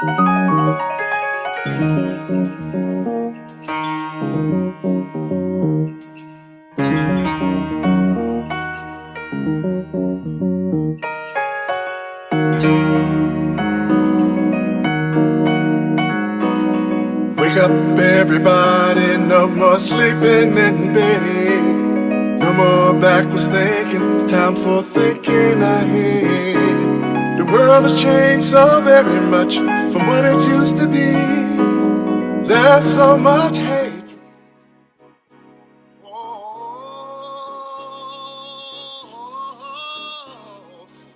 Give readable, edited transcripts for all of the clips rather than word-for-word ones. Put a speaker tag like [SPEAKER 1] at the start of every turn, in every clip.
[SPEAKER 1] Wake up everybody, no more sleeping in bed. No more backwards thinking, time for thinking ahead. The world has changed so very much from what it used to be. There's so much hate.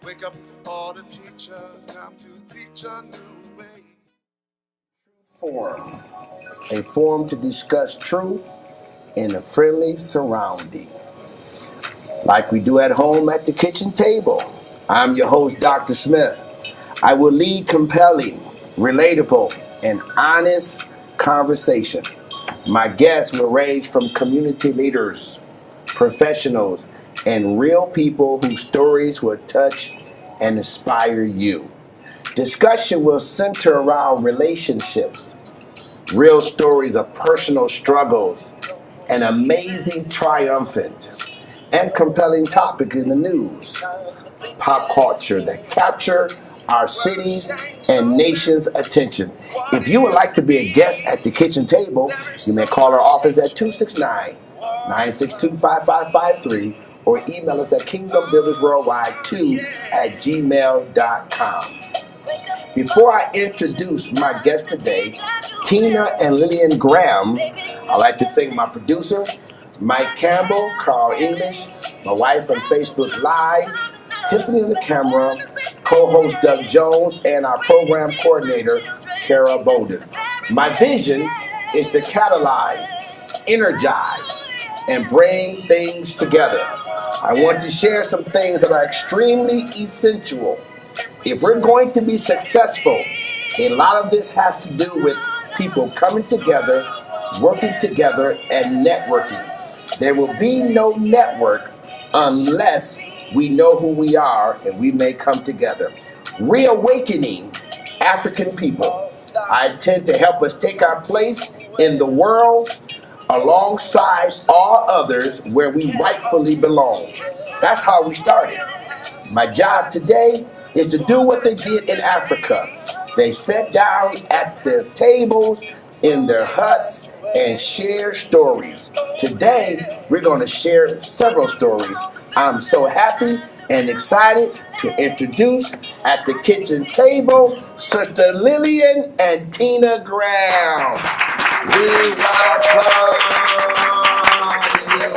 [SPEAKER 1] Wake up all the teachers, time to teach a new way.
[SPEAKER 2] Forum, a forum to discuss truth in a friendly surrounding. Like we do at home at the kitchen table. I'm your host, Dr. Smith. I will lead compelling, relatable, and honest conversation. My guests will range from community leaders, professionals, and real people whose stories will touch and inspire you. Discussion will center around relationships, real stories of personal struggles, and amazing, triumphant, and compelling topic in the news, pop culture that capture our cities and nation's attention. If you would like to be a guest at the kitchen table, you may call our office at 269-962-5553 or email us at kingdombuildersworldwide2@gmail.com. Before I introduce my guest today, Tina and Lillian Graham, I'd like to thank my producer, Mike Campbell, Carl English, my wife on Facebook Live, Tiffany on the camera, co-host Doug Jones, and our program coordinator, Kara Bolden. My vision is to catalyze, energize, and bring things together. I want to share some things that are extremely essential. If we're going to be successful, a lot of this has to do with people coming together, working together, and networking. There will be no network unless we know who we are and we may come together. Reawakening African people. I intend to help us take our place in the world alongside all others where we rightfully belong. That's how we started. My job today is to do what they did in Africa. They sat down at their tables in their huts and share stories. Today, we're going to share several stories. I'm so happy and excited to introduce at the kitchen table, Sister Lillian and Tina Graham. We welcome you.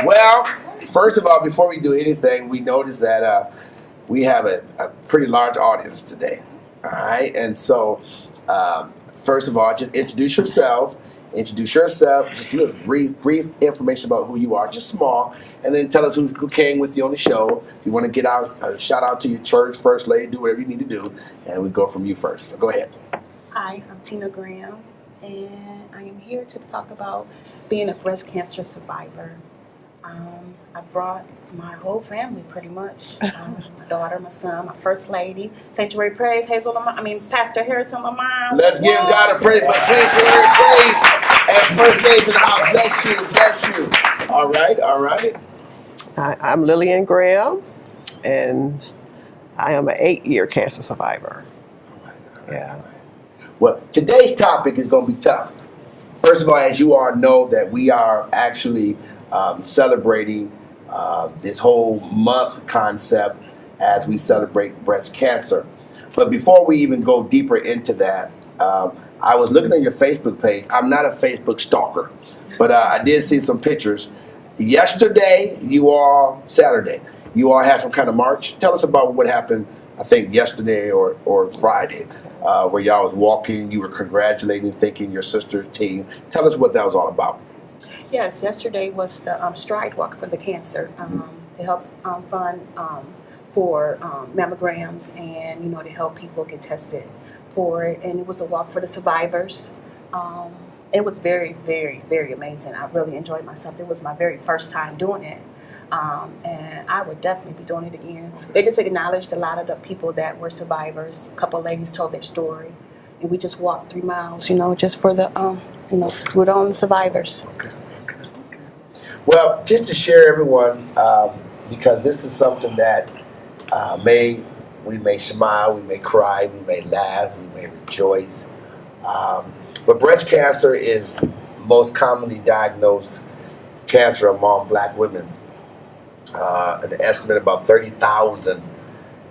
[SPEAKER 2] Well, first of all, before we do anything, we noticed that we have a pretty large audience today. All right, and so first of all, just introduce yourself. Just a little brief information about who you are, just small, and then tell us who came with you on the show. If you want to get out, shout out to your church, first lady, do whatever you need to do, and we go from you first. So go ahead.
[SPEAKER 3] Hi, I'm Tina Graham, and I am here to talk about being a breast cancer survivor. I brought my whole family pretty much. My daughter, my son, my first lady, Sanctuary Praise, Pastor Harrison, my mom.
[SPEAKER 2] Let's give God a praise for Sanctuary Praise and first lady to the house. Bless you. All right.
[SPEAKER 4] I'm Lillian Graham, and I am an 8-year cancer survivor. Yeah.
[SPEAKER 2] Well, today's topic is going to be tough. First of all, as you all know, that we are actually celebrating this whole month concept as we celebrate breast cancer. But before we even go deeper into that, I was looking at your Facebook page. I'm not a Facebook stalker, but I did see some pictures. Saturday, you all had some kind of march. Tell us about what happened, I think, yesterday or Friday, where y'all was walking, you were congratulating, thanking your sister's team. Tell us what that was all about.
[SPEAKER 3] Yes, yesterday was the Stride Walk for the Cancer to help fund for mammograms and, to help people get tested for it. And it was a walk for the survivors. It was very, very, very amazing. I really enjoyed myself. It was my very first time doing it. And I would definitely be doing it again. They just acknowledged a lot of the people that were survivors. A couple of ladies told their story, and we just walked 3 miles, just for the, we're the only survivors.
[SPEAKER 2] Well, just to share everyone, because this is something that we may smile, we may cry, we may laugh, we may rejoice. But breast cancer is most commonly diagnosed cancer among Black women. An estimate about 30,000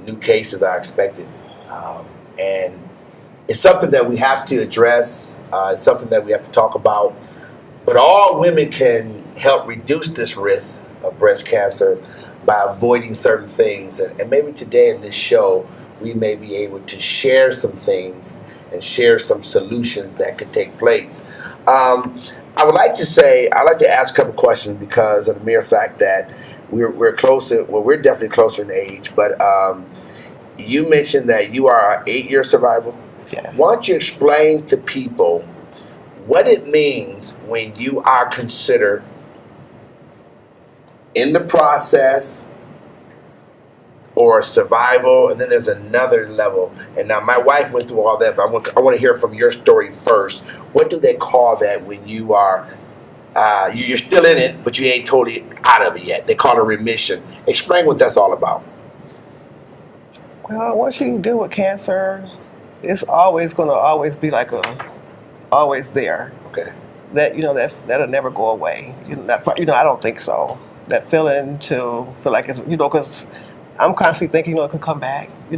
[SPEAKER 2] new cases are expected. And it's something that we have to address. It's something that we have to talk about. But all women can help reduce this risk of breast cancer by avoiding certain things. And maybe today in this show, we may be able to share some things and share some solutions that could take place. I'd like to ask a couple questions because of the mere fact that we're closer. Well, we're definitely closer in age, but you mentioned that you are an 8-year survivor.
[SPEAKER 4] Yeah.
[SPEAKER 2] Why don't you explain to people what it means when you are considered in the process or survival, and then there's another level. And now my wife went through all that, but I want to hear from your story first. What do they call that when you are you're still in it, but you ain't totally out of it yet? They call it remission. Explain what that's all about.
[SPEAKER 4] Well, once you deal with cancer, it's always going to be like always there.
[SPEAKER 2] Okay.
[SPEAKER 4] That'll never go away. I don't think so. That feeling to feel like it's, because I'm constantly thinking, it could come back. It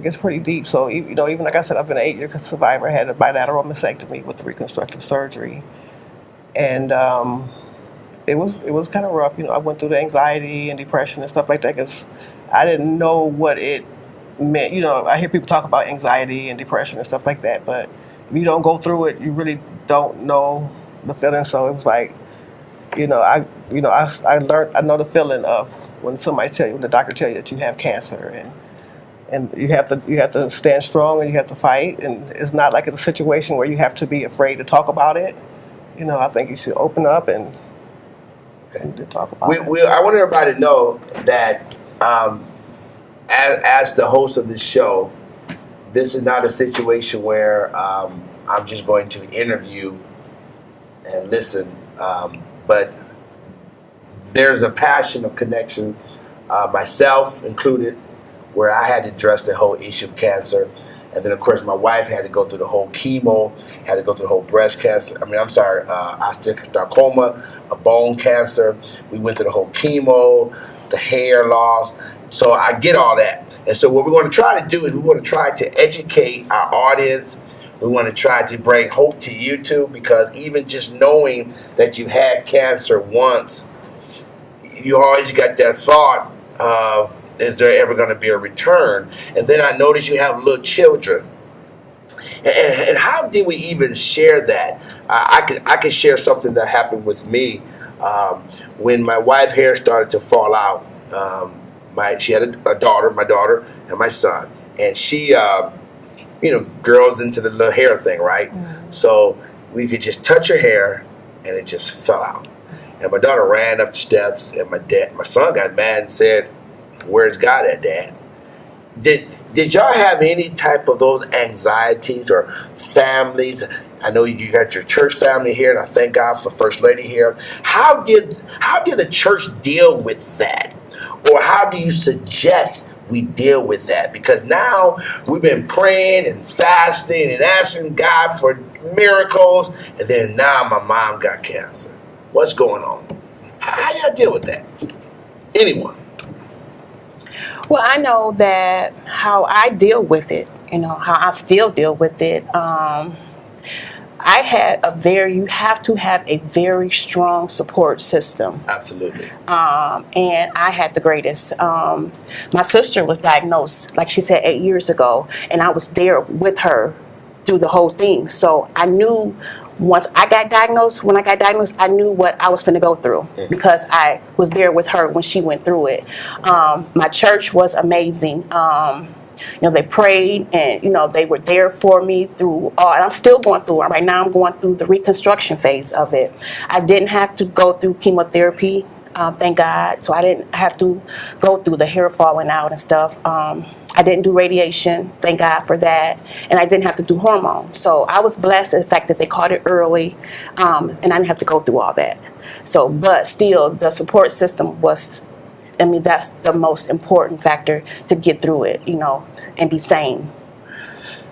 [SPEAKER 4] gets pretty deep. So, even like I said, I've been an 8-year survivor. I had a bilateral mastectomy with the reconstructive surgery, and it was kind of rough. I went through the anxiety and depression and stuff like that because I didn't know what it meant. I hear people talk about anxiety and depression and stuff like that, but if you don't go through it, you really don't know the feeling. So it was like, I learned. I know the feeling of when when the doctor tell you that you have cancer, and you have to stand strong and you have to fight. And it's not like it's a situation where you have to be afraid to talk about it. I think you should open up and to talk about it.
[SPEAKER 2] I want everybody to know that as the host of this show, this is not a situation where I'm just going to interview and listen. But there's a passion of connection, myself included, where I had to address the whole issue of cancer. And then, of course, my wife had to go through the whole chemo, had to go through the whole breast cancer. Osteosarcoma, a bone cancer. We went through the whole chemo, the hair loss. So I get all that. And so what we want to try to do is we want to try to educate our audience. We want to try to bring hope to you too, because even just knowing that you had cancer once, you always got that thought of, is there ever going to be a return? And then I noticed you have little children. And how did we even share that? I could share something that happened with me when my wife's hair started to fall out. She had a daughter, my daughter, and my son. And she, girls into the little hair thing, right? Mm-hmm. So we could just touch her hair, and it just fell out. And my daughter ran up the steps, and my son got mad and said, "Where's God at, Dad?" Did y'all have any type of those anxieties or families? I know you got your church family here, and I thank God for First Lady here. How did the church deal with that? Or how do you suggest we deal with that? Because now we've been praying and fasting and asking God for miracles, and then now my mom got cancer. What's going on? How y'all deal with that? Anyone?
[SPEAKER 3] Well, I know that how I deal with it, how I still deal with it. You have to have a very strong support system.
[SPEAKER 2] Absolutely.
[SPEAKER 3] And I had the greatest. My sister was diagnosed, like she said, 8 years ago, and I was there with her through the whole thing. So I knew when I got diagnosed, I knew what I was going to go through because I was there with her when she went through it. My church was amazing. They prayed, and they were there for me through all. And I'm still going through it right now. I'm going through the reconstruction phase of it. I didn't have to go through chemotherapy, thank God. So I didn't have to go through the hair falling out and stuff. I didn't do radiation, thank God for that, and I didn't have to do hormones. So I was blessed at the fact that they caught it early, and I didn't have to go through all that. So, but still, the support system was, that's the most important factor to get through it, and be sane.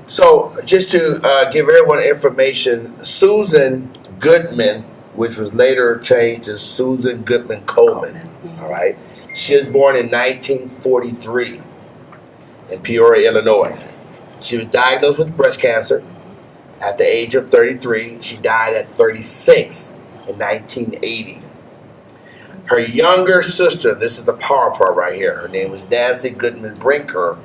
[SPEAKER 2] So just to give everyone information, Susan Goodman, which was later changed to Susan Goodman Coleman, all right? She was born in 1943 in Peoria, Illinois. She was diagnosed with breast cancer at the age of 33. She died at 36 in 1980. Her younger sister, this is the power part right here, her name was Nancy Goodman Brinker.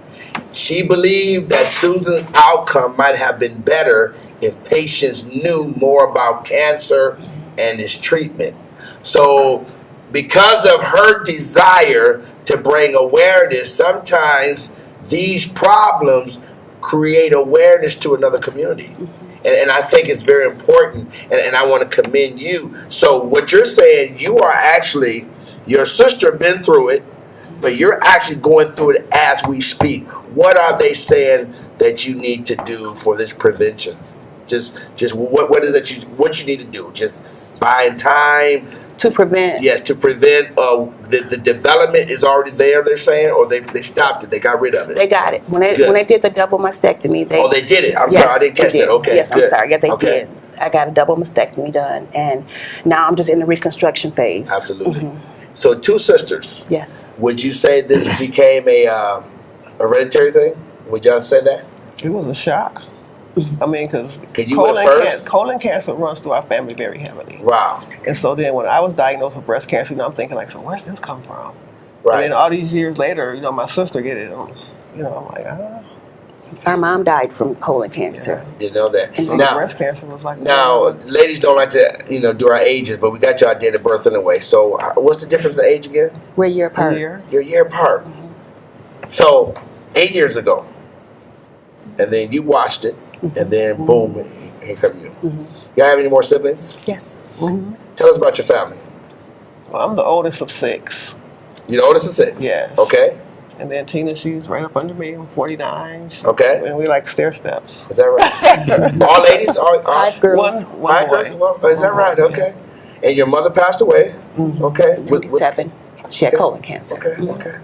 [SPEAKER 2] She believed that Susan's outcome might have been better if patients knew more about cancer and its treatment. So because of her desire to bring awareness, sometimes these problems create awareness to another community. And I think it's very important, and I want to commend you. So what you're saying, you are actually, your sister been through it, but you're actually going through it as we speak. What are they saying that you need to do for this prevention? Just what is it what you need to do? Just buying time
[SPEAKER 3] to prevent.
[SPEAKER 2] Yes, to prevent the development is already there. They're saying, or they stopped it. They got rid of it.
[SPEAKER 3] They got it when they did the double mastectomy.
[SPEAKER 2] They did it. I'm sorry, I didn't catch that. Okay,
[SPEAKER 3] yes,
[SPEAKER 2] good.
[SPEAKER 3] I'm sorry. Yeah, they did. I got a double mastectomy done, and now I'm just in the reconstruction phase.
[SPEAKER 2] Absolutely. So 2 sisters.
[SPEAKER 3] Yes.
[SPEAKER 2] Would you say this became a hereditary thing? Would y'all say that?
[SPEAKER 4] It was a shock. I mean, because colon cancer runs through our family very heavily.
[SPEAKER 2] Wow.
[SPEAKER 4] And so then when I was diagnosed with breast cancer, I'm thinking like, so where's this come from?
[SPEAKER 2] Right.
[SPEAKER 4] And then all these years later, my sister get it. I'm like,
[SPEAKER 3] Our mom died from colon cancer.
[SPEAKER 2] Yeah. Didn't know that.
[SPEAKER 4] And now, breast cancer was like.
[SPEAKER 2] Now, ladies don't like to, do our ages, but we got y'all date of birth anyway. So what's the difference in age again?
[SPEAKER 3] We're a year apart.
[SPEAKER 2] You're a year apart. So 8 years ago, and then you watched it. And then, boom, here come you. Y'all have any more siblings?
[SPEAKER 3] Yes.
[SPEAKER 2] Tell us about your family.
[SPEAKER 4] Well, I'm the oldest of 6.
[SPEAKER 2] You're the oldest of 6?
[SPEAKER 4] Yeah.
[SPEAKER 2] Okay.
[SPEAKER 4] And then Tina, she's right up under me. I'm 49.
[SPEAKER 2] Okay.
[SPEAKER 4] And we like stair steps.
[SPEAKER 2] Is that right? All ladies? All
[SPEAKER 3] 5 girls.
[SPEAKER 2] One boy. Well, is that right? Okay. And your mother passed away? Okay.
[SPEAKER 3] 27. She had colon cancer.
[SPEAKER 2] Okay.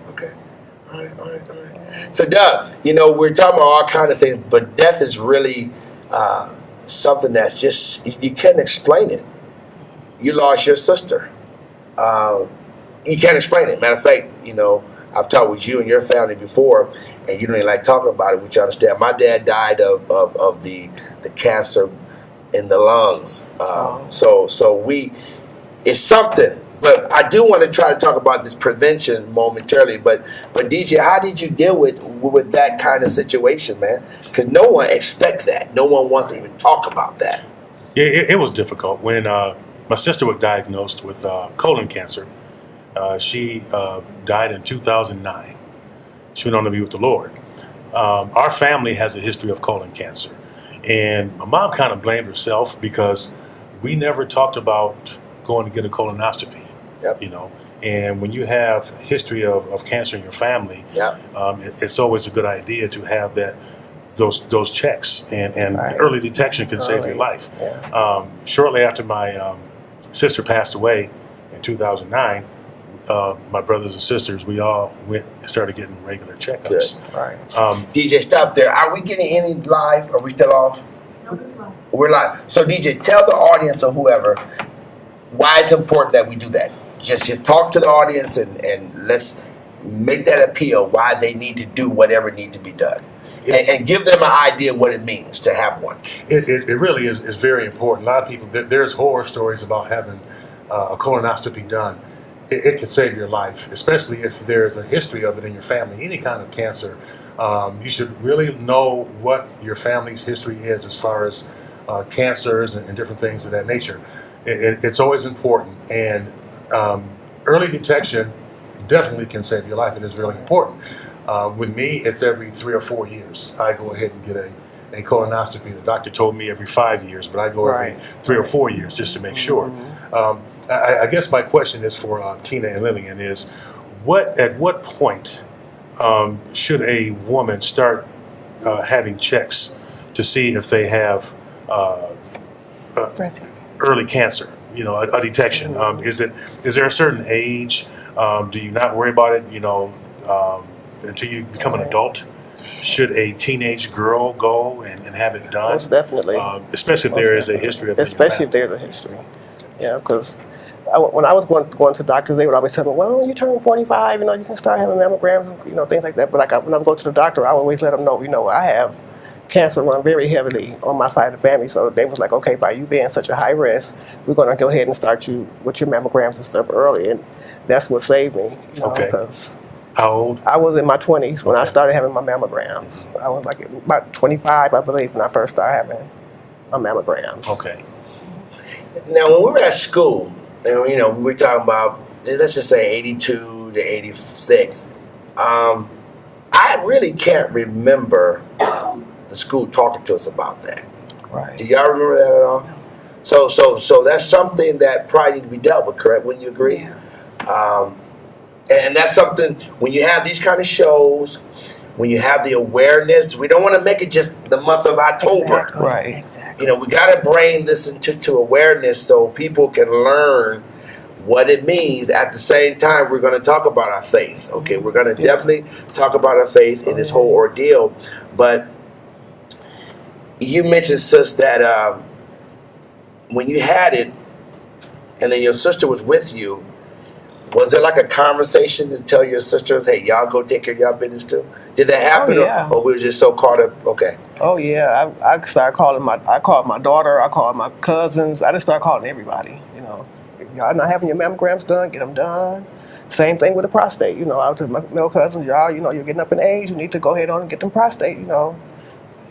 [SPEAKER 2] All right. So, Doug, we're talking about all kind of things, but death is really something that's just, you can't explain it. You lost your sister. You can't explain it. Matter of fact, I've talked with you and your family before, and you don't even like talking about it, which you understand. My dad died of the cancer in the lungs. So it's something. But I do want to try to talk about this prevention momentarily. But DJ, how did you deal with that kind of situation, man? Because no one expects that. No one wants to even talk about that.
[SPEAKER 5] Yeah, it was difficult. When my sister was diagnosed with colon cancer, she died in 2009. She went on to be with the Lord. Our family has a history of colon cancer. And my mom kind of blamed herself because we never talked about going to get a colonoscopy.
[SPEAKER 2] Yep.
[SPEAKER 5] And when you have a history of cancer in your family,
[SPEAKER 2] yep.
[SPEAKER 5] It's always a good idea to have those checks, and right. Early detection can save your life.
[SPEAKER 2] Yeah.
[SPEAKER 5] Shortly after my sister passed away in 2009, my brothers and sisters, we all went and started getting regular checkups.
[SPEAKER 2] Good. Right. DJ, stop there. Are we getting any live? Are we still off?
[SPEAKER 3] No, it's live.
[SPEAKER 2] We're live. So DJ, tell the audience or whoever why it's important that we do that. Just talk to the audience and let's make that appeal why they need to do whatever needs to be done. And give them an idea what it means to have one.
[SPEAKER 5] It really is very important. A lot of people, there's horror stories about having a colonoscopy done. It can save your life, especially if there's a history of it in your family, any kind of cancer. You should really know what your family's history is as far as cancers and different things of that nature. It's always important, and early detection definitely can save your life. It is really important. With me, it's every 3 or 4 years. I go ahead and get a colonoscopy. The doctor told me every 5 years, but I go every 3 or 4 years just to make sure. I guess my question is for Tina and Lillian is, at what point should a woman start having checks to see if they have early cancer? You know, a detection. Is there a certain age? Do you not worry about it? You know, until you become an adult. Should a teenage girl go and have it done?
[SPEAKER 4] Most definitely.
[SPEAKER 5] Especially if there is a history of it.
[SPEAKER 4] Especially if there's a history. Yeah, because when I was going to doctors, they would always tell me, well, when you turn 45, you know, you can start having mammograms, you know, things like that. But when I would go to the doctor, I always let them know, you know, I have cancer run very heavily on my side of the family. So they was like, okay, by you being such a high risk, we're going to go ahead and start you with your mammograms and stuff early. And that's what saved me. You know, because
[SPEAKER 5] how old?
[SPEAKER 4] I was in my 20s when I started having my mammograms. I was like about 25, I believe, when I first started having my mammograms.
[SPEAKER 5] Okay.
[SPEAKER 2] Now, when we were at school, and you know, we were talking about, let's just say 82 to 86, I really can't remember the school talking to us about that.
[SPEAKER 4] Right.
[SPEAKER 2] Do y'all remember that at all? So that's something that probably need to be dealt with, correct? Wouldn't you agree?
[SPEAKER 3] Yeah.
[SPEAKER 2] And that's something, when you have these kind of shows, when you have the awareness, we don't want to make it just the month of October.
[SPEAKER 3] Exactly.
[SPEAKER 4] Right.
[SPEAKER 3] Exactly.
[SPEAKER 2] You know, we got to bring this into awareness so people can learn what it means. At the same time, we're going to talk about our faith. Okay, we're going to definitely talk about our faith in this whole ordeal. But you mentioned, sis, that when you had it, and then your sister was with you, was there like a conversation to tell your sisters, hey, y'all go take care of y'all business too? Did that happen? Or we were just so caught up? Okay.
[SPEAKER 4] Oh, yeah. I started calling I called my daughter, I called my cousins. I just started calling everybody, you know. If y'all not having your mammograms done, get them done. Same thing with the prostate. You know, I was to my male cousins, y'all, you know, you're getting up in age, you need to go ahead on and get them prostate, you know.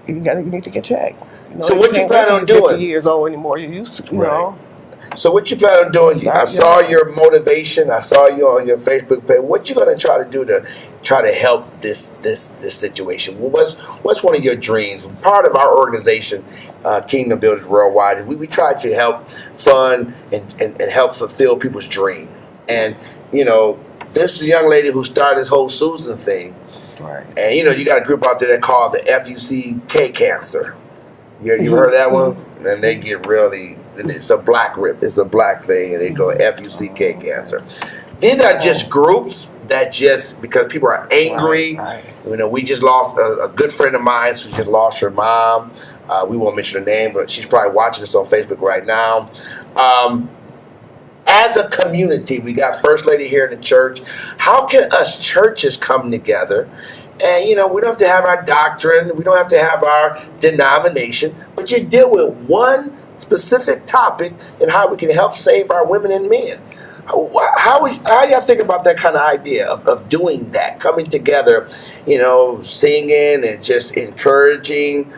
[SPEAKER 4] You need to get checked. You know,
[SPEAKER 2] so what you plan on doing?
[SPEAKER 4] 50 years old anymore. You used to, you know.
[SPEAKER 2] So what you plan on doing? I saw your motivation. I saw you on your Facebook page. What you gonna try to do to try to help this situation? What's one of your dreams? Part of our organization, Kingdom Builders Worldwide, we try to help fund and help fulfill people's dream. And you know, this young lady who started this whole Susan thing,
[SPEAKER 4] right?
[SPEAKER 2] And you know, you got a group out there that called the FUCK Cancer. You heard that one? And they get really. It's a black rip. It's a black thing, and they go FUCK Cancer. These are just groups that just because people are angry. Right. You know, we just lost a good friend of mine who just lost her mom. We won't mention her name, but she's probably watching this on Facebook right now. As a community, we got First Lady here in the church. How can us churches come together? And, you know, we don't have to have our doctrine. We don't have to have our denomination. But just deal with one specific topic and how we can help save our women and men. How y'all think about that kind of idea of doing that, coming together, you know, singing and just encouraging?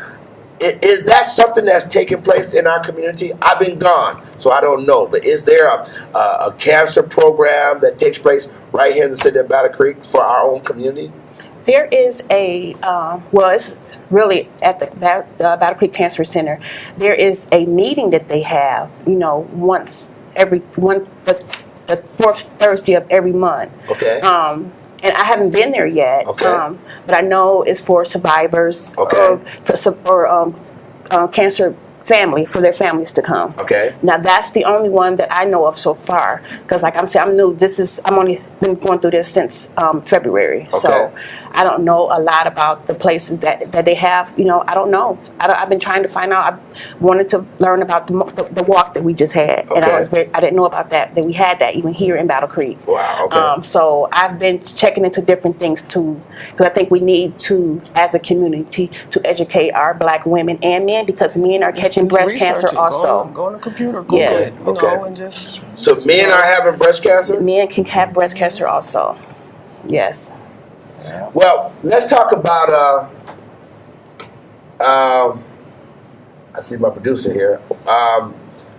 [SPEAKER 2] Is that something that's taking place in our community? I've been gone, so I don't know. But is there a cancer program that takes place right here in the city of Battle Creek for our own community?
[SPEAKER 3] There is it's really at the Battle Creek Cancer Center. There is a meeting that they have, you know, the fourth Thursday of every month.
[SPEAKER 2] Okay.
[SPEAKER 3] And I haven't been there yet.
[SPEAKER 2] Okay.
[SPEAKER 3] But I know it's for survivors.
[SPEAKER 2] Okay.
[SPEAKER 3] Or cancer family, for their families to come.
[SPEAKER 2] Okay.
[SPEAKER 3] Now that's the only one that I know of so far, because like I'm saying, I'm new. I'm only been going through this since February, so I don't know a lot about the places that they have. You know, I don't know. I've been trying to find out. I wanted to learn about the walk that we just had, and I didn't know about that we had that even here in Battle Creek.
[SPEAKER 2] Wow. Okay.
[SPEAKER 3] So I've been checking into different things too, because I think we need to, as a community, to educate our Black women and men, because men are catching breast cancer also.
[SPEAKER 4] Go on the computer, Google
[SPEAKER 3] Yes.
[SPEAKER 4] it, you know, and just.
[SPEAKER 2] So men are having breast cancer?
[SPEAKER 3] Men can have breast cancer also. Yes.
[SPEAKER 2] Well, let's talk about. I see my producer here.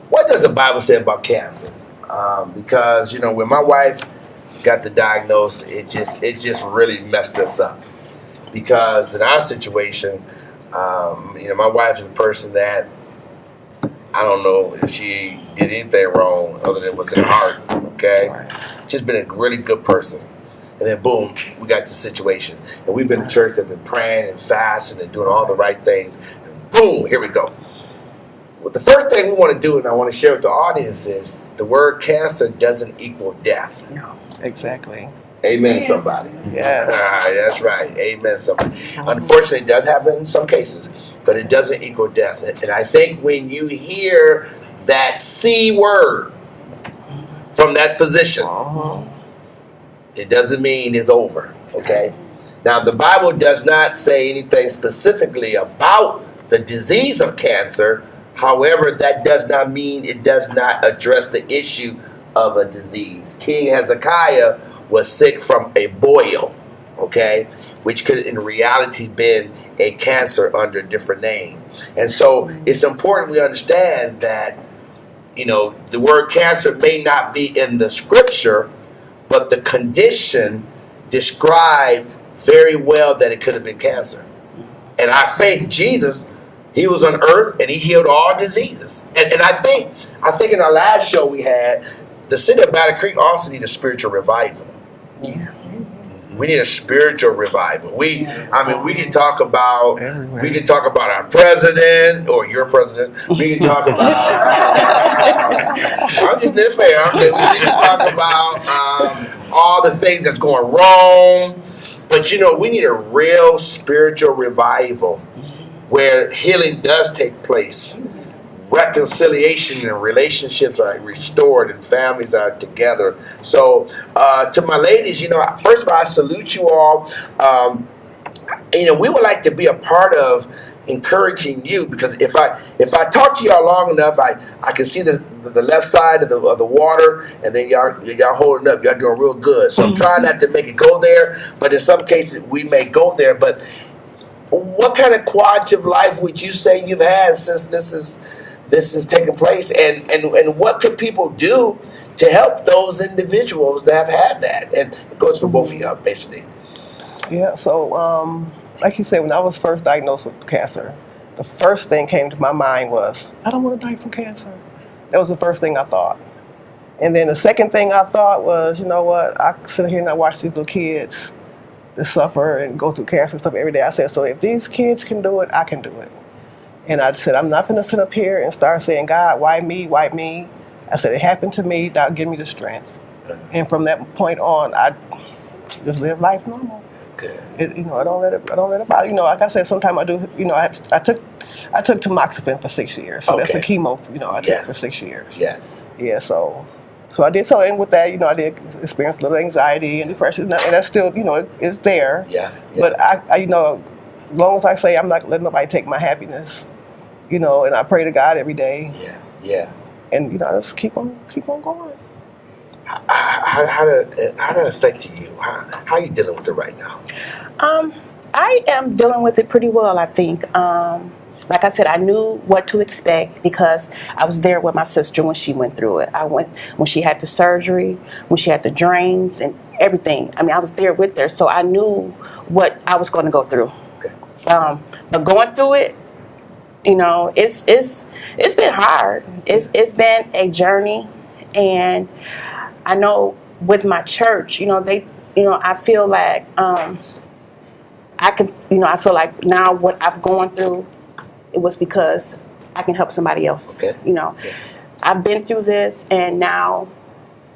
[SPEAKER 2] What does the Bible say about cancer? Because you know, when my wife got the diagnosis, it just really messed us up. Because in our situation, my wife is a person that I don't know if she did anything wrong other than what's in her heart. Okay, she's been a really good person. And then boom, we got this situation. And we've been in church that have been praying and fasting and doing all the right things. And boom, here we go. Well, the first thing we want to do, and I want to share with the audience, is the word cancer doesn't equal death.
[SPEAKER 4] No, exactly.
[SPEAKER 2] Amen, somebody.
[SPEAKER 4] Yeah.
[SPEAKER 2] That's right. Amen, somebody. Unfortunately, it does happen in some cases, but it doesn't equal death. And I think when you hear that C word from that physician, it doesn't mean it's over, okay? Now, the Bible does not say anything specifically about the disease of cancer. However, that does not mean it does not address the issue of a disease. King Hezekiah was sick from a boil, okay, which could in reality been a cancer under a different name. And so it's important we understand that, the word cancer may not be in the scripture, but the condition described very well that it could have been cancer. And our faith, Jesus, he was on earth and he healed all diseases. And I think in our last show we had, the city of Battle Creek also need a spiritual revival.
[SPEAKER 3] Yeah.
[SPEAKER 2] We need a spiritual revival. We can talk about our president or your president. We can talk about. I'm just being fair. We can talk about all the things that's going wrong, but we need a real spiritual revival where healing does take place. Reconciliation and relationships are restored and families are together. So to my ladies, first of all, I salute you all. We would like to be a part of encouraging you, because if I talk to y'all long enough, I can see the left side of the water, and then y'all holding up. Y'all doing real good. So I'm trying not to make it go there, but in some cases we may go there. But what kind of quality of life would you say you've had since this is taking place, and what could people do to help those individuals that have had that? And it goes for both of you, basically.
[SPEAKER 4] Yeah, so like you said, when I was first diagnosed with cancer, the first thing came to my mind was, I don't want to die from cancer. That was the first thing I thought. And then the second thing I thought was, you know what, I sit here and I watch these little kids that suffer and go through cancer and stuff every day. I said, so if these kids can do it, I can do it. And I said, I'm not going to sit up here and start saying, God, why me, why me? I said, it happened to me, God, give me the strength. And from that point on, I just live life normal.
[SPEAKER 2] Okay.
[SPEAKER 4] I don't let it bother. Like I said, sometimes I do, I took tamoxifen for 6 years. So that's a chemo, I took for 6 years.
[SPEAKER 2] Yes.
[SPEAKER 4] Yeah, so I did so, and with that, I did experience a little anxiety and depression, and that's still, it's there.
[SPEAKER 2] Yeah.
[SPEAKER 4] But I as long as I say I'm not letting nobody take my happiness, and I pray to God every day.
[SPEAKER 2] Yeah.
[SPEAKER 4] And I just keep on going.
[SPEAKER 2] How did it affect you? How are you dealing with it right now?
[SPEAKER 3] I am dealing with it pretty well, I think. Like I said, I knew what to expect because I was there with my sister when she went through it. I went when she had the surgery, when she had the drains and everything. I was there with her, so I knew what I was going to go through.
[SPEAKER 2] Okay.
[SPEAKER 3] But going through it, it's been hard. It's been a journey, and I know with my church, I feel like I feel like now what I've gone through, it was because I can help somebody else.
[SPEAKER 2] Okay.
[SPEAKER 3] I've been through this, and now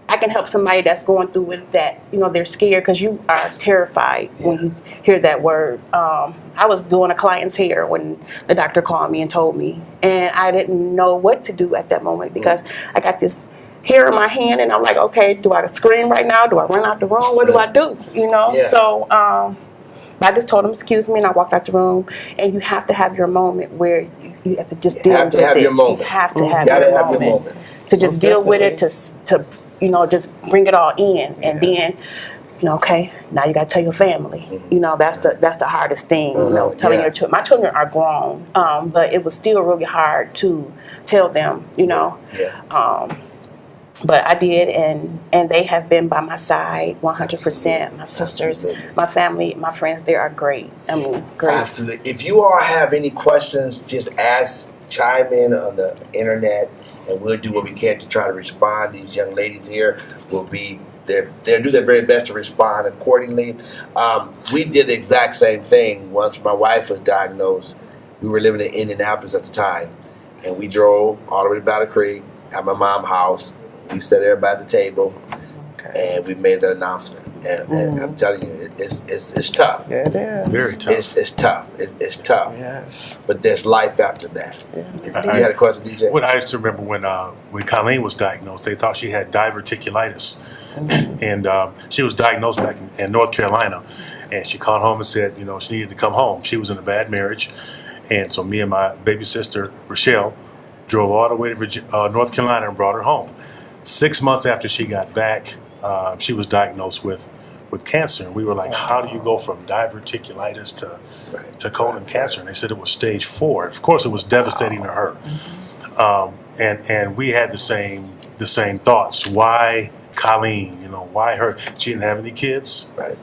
[SPEAKER 3] I can help somebody that's going through it that, they're scared, because you are terrified when you hear that word. I was doing a client's hair when the doctor called me and told me, and I didn't know what to do at that moment because I got this hair in my hand, and I'm like, okay, do I scream right now? Do I run out the room? What do I do? So I just told him, excuse me, and I walked out the room. And you have to have your moment where you have to just deal with it. You have to have your moment. You have to have your moment to just deal with it, to just bring it all in, and then, okay, now you got to tell your family. That's the hardest thing. Telling your children. My children are grown, but it was still really hard to tell them. But I did, and they have been by my side 100%. My sisters, my family, my friends, they are great. I mean, great.
[SPEAKER 2] Absolutely. If you all have any questions, just chime in on the internet, and we'll do what we can to try to respond. These young ladies here will be they'll do their very best to respond accordingly. We did the exact same thing once my wife was diagnosed. We were living in Indianapolis at the time, and we drove all the way to Battle Creek at my mom's house. We sat everybody at the table, and we made the announcement. And I'm telling you, it's tough.
[SPEAKER 4] Yeah, it is.
[SPEAKER 5] Very tough.
[SPEAKER 2] It's tough. It's tough.
[SPEAKER 4] Yes.
[SPEAKER 2] But there's life after that.
[SPEAKER 4] Yeah.
[SPEAKER 2] You had a question, DJ?
[SPEAKER 5] Well, I just remember when Colleen was diagnosed, they thought she had diverticulitis. And she was diagnosed back in North Carolina. And she called home and said, she needed to come home. She was in a bad marriage. And so me and my baby sister, Rochelle, drove all the way to North Carolina and brought her home. 6 months after she got back, she was diagnosed with cancer. And we were like, how do you go from diverticulitis to colon cancer? And they said it was stage 4. Of course, it was devastating to her. And we had the same thoughts. Why Colleen? Why her? She didn't have any kids.
[SPEAKER 2] Right.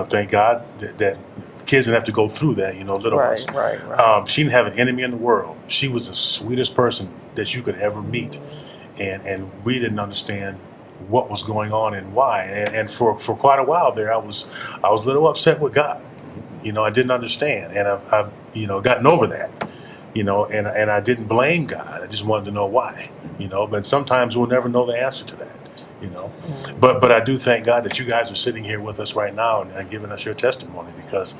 [SPEAKER 5] Thank God that kids didn't have to go through that, little ones.
[SPEAKER 4] Right.
[SPEAKER 5] She didn't have an enemy in the world. She was the sweetest person that you could ever meet. And we didn't understand what was going on and why. And for quite a while there, I was a little upset with God. I didn't understand. And I've gotten over that. And I didn't blame God. I just wanted to know why. But sometimes we'll never know the answer to that. But I do thank God that you guys are sitting here with us right now and giving us your testimony, because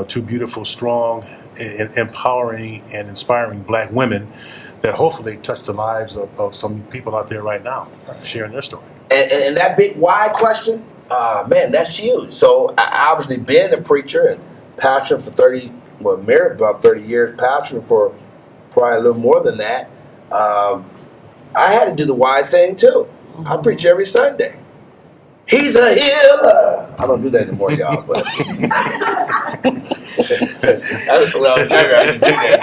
[SPEAKER 5] two beautiful, strong, empowering, and inspiring black women that hopefully touch the lives of some people out there right now sharing their story.
[SPEAKER 2] And that big why question, man, that's huge. So I obviously been a preacher and pastor for married about 30 years, pastoring for probably a little more than that. I had to do the why thing too. I preach every Sunday. He's a healer. I don't do that anymore, y'all. But I just do that.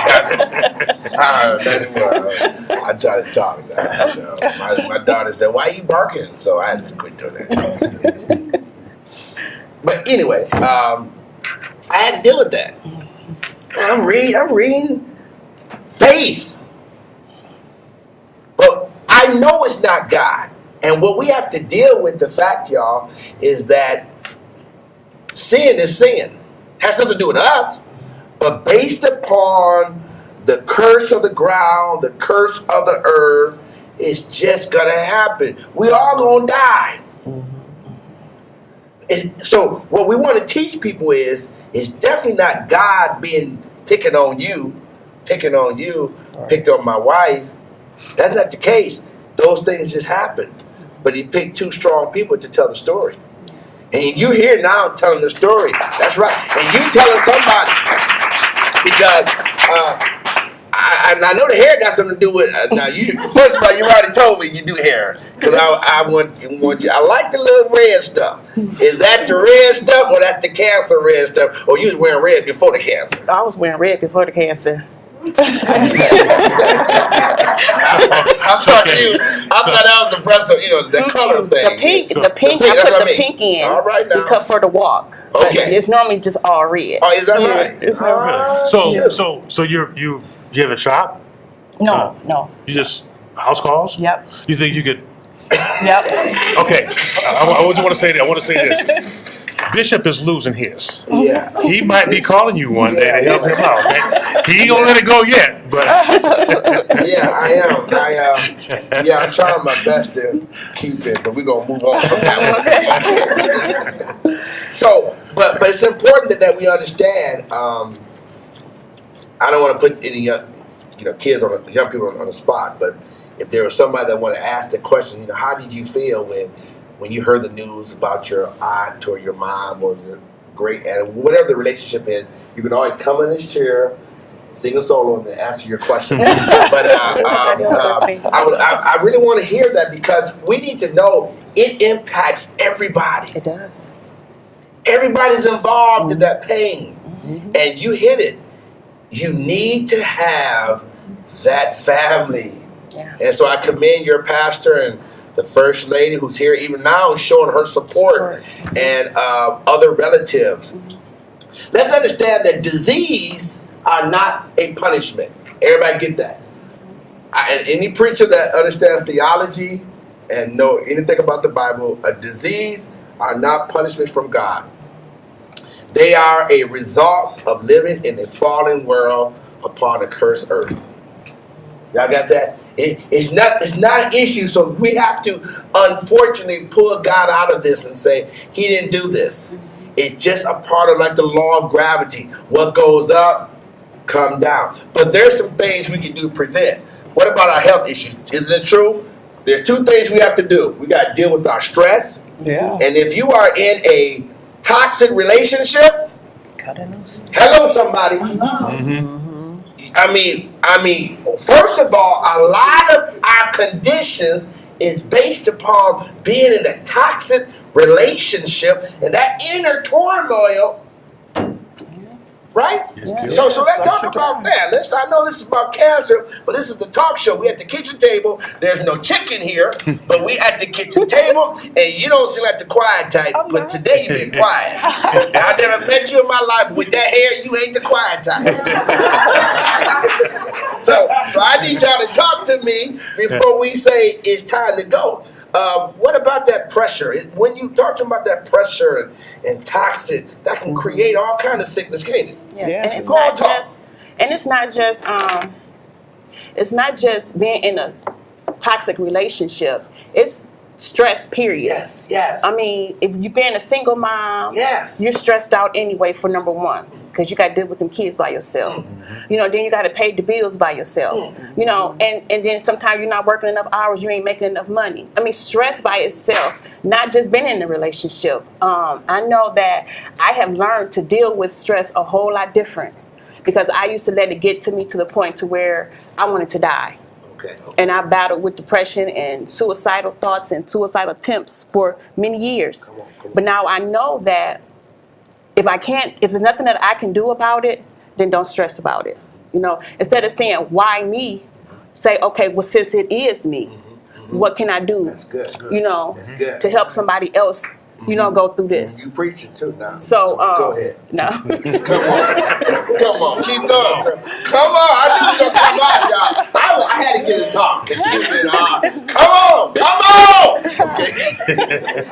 [SPEAKER 2] I try to talk. My daughter said, "Why are you barking?" So I had to quit doing that. But anyway, I had to deal with that. I'm reading faith, but I know it's not God. And what we have to deal with, the fact, y'all, is that sin is sin. Has nothing to do with us. But based upon the curse of the ground, the curse of the earth, it's just going to happen. We all going to die. And so what we want to teach people is definitely not God picking on you, picked on my wife. That's not the case. Those things just happen. But he picked two strong people to tell the story. And you here now telling the story. That's right. And you telling somebody. Because I know the hair got something to do with now. First of all, you already told me you do hair. Because I want you. I like the little red stuff. Is that the red stuff or that's the cancer red stuff? Or you was wearing red before the cancer?
[SPEAKER 3] I was wearing red before the cancer.
[SPEAKER 2] I thought that was the breast of the color thing.
[SPEAKER 3] The pink. I put the pink in.
[SPEAKER 2] All right now.
[SPEAKER 3] Because for the walk.
[SPEAKER 2] Okay.
[SPEAKER 3] But it's normally just all red.
[SPEAKER 2] Oh, is that right?
[SPEAKER 3] It's not
[SPEAKER 5] So you have a shop?
[SPEAKER 3] No.
[SPEAKER 5] You just house calls?
[SPEAKER 3] Yep.
[SPEAKER 5] You think you could?
[SPEAKER 3] Yep.
[SPEAKER 5] Okay. I want to say that. I want to say this. Bishop is losing his.
[SPEAKER 2] Yeah.
[SPEAKER 5] He might be calling you one day to help him out. Okay? He ain't gonna let it go yet, but
[SPEAKER 2] yeah, I am. I'm trying my best to keep it, but we're gonna move on from that one. So, but it's important that we understand. I don't want to put any kids young people on the spot, but if there was somebody that want to ask the question, how did you feel when you heard the news about your aunt or your mom or your great aunt, whatever the relationship is, you can always come in this chair, sing a solo, and then answer your question. But I really want to hear that, because we need to know it impacts everybody.
[SPEAKER 3] It does.
[SPEAKER 2] Everybody's involved in that pain. And you hit it. You need to have that family.
[SPEAKER 3] Yeah.
[SPEAKER 2] And so I commend your pastor and the First Lady, who's here even now, is showing her support, and other relatives. Let's understand that disease are not a punishment. Everybody get that? And any preacher that understands theology and know anything about the Bible, a disease are not punishments from God. They are a result of living in a fallen world upon a cursed earth. Y'all got that? It's not an issue, so we have to unfortunately pull God out of this and say he didn't do this. It's just a part of like the law of gravity. What goes up, come down. But there's some things we can do to prevent. What about our health issues? Isn't it true? There's two things we have to do. We got to deal with our stress.
[SPEAKER 4] Yeah.
[SPEAKER 2] And if you are in a toxic relationship, hello somebody. I mean, first of all, a lot of our conditions is based upon being in a toxic relationship and that inner turmoil, right? So let's talk about that. I know this is about cancer, but this is the talk show. We at the kitchen table. There's no chicken here, but we at the kitchen table, and you don't seem like the quiet type, but today you been quiet. I never met you in my life, but with that hair, you ain't the quiet type. So I need y'all to talk to me before we say it's time to go. What about that pressure? When you talking about that pressure and toxic, that can create all kind of sickness, can't it?
[SPEAKER 3] Yes.
[SPEAKER 4] Yeah.
[SPEAKER 3] And it's not just being in a toxic relationship. It's stress, period.
[SPEAKER 2] Yes.
[SPEAKER 3] I mean, if you've been a single mom, you're stressed out anyway for number one, because you got to deal with them kids by yourself. You know, then you got to pay the bills by yourself. You know, and then sometimes you're not working enough hours, you ain't making enough money. I mean, stress by itself, not just being in a relationship. I know that I have learned to deal with stress a whole lot different, because I used to let it get to me to the point to where I wanted to die.
[SPEAKER 2] Okay.
[SPEAKER 3] And I battled with depression and suicidal thoughts and suicidal attempts for many years.
[SPEAKER 2] Come on.
[SPEAKER 3] But now I know that if there's nothing that I can do about it, then don't stress about it. You know, instead of saying, why me, say, okay, well, since it is me, what can I do?
[SPEAKER 2] That's good.
[SPEAKER 3] You know,
[SPEAKER 2] That's good.
[SPEAKER 3] to help somebody else, you know, go through this.
[SPEAKER 2] You preaching too now.
[SPEAKER 3] So,
[SPEAKER 2] go ahead.
[SPEAKER 3] No.
[SPEAKER 2] Come on, keep going. Come on, I knew you were gonna come out, y'all. I had to get a talk because she said, come on. Okay.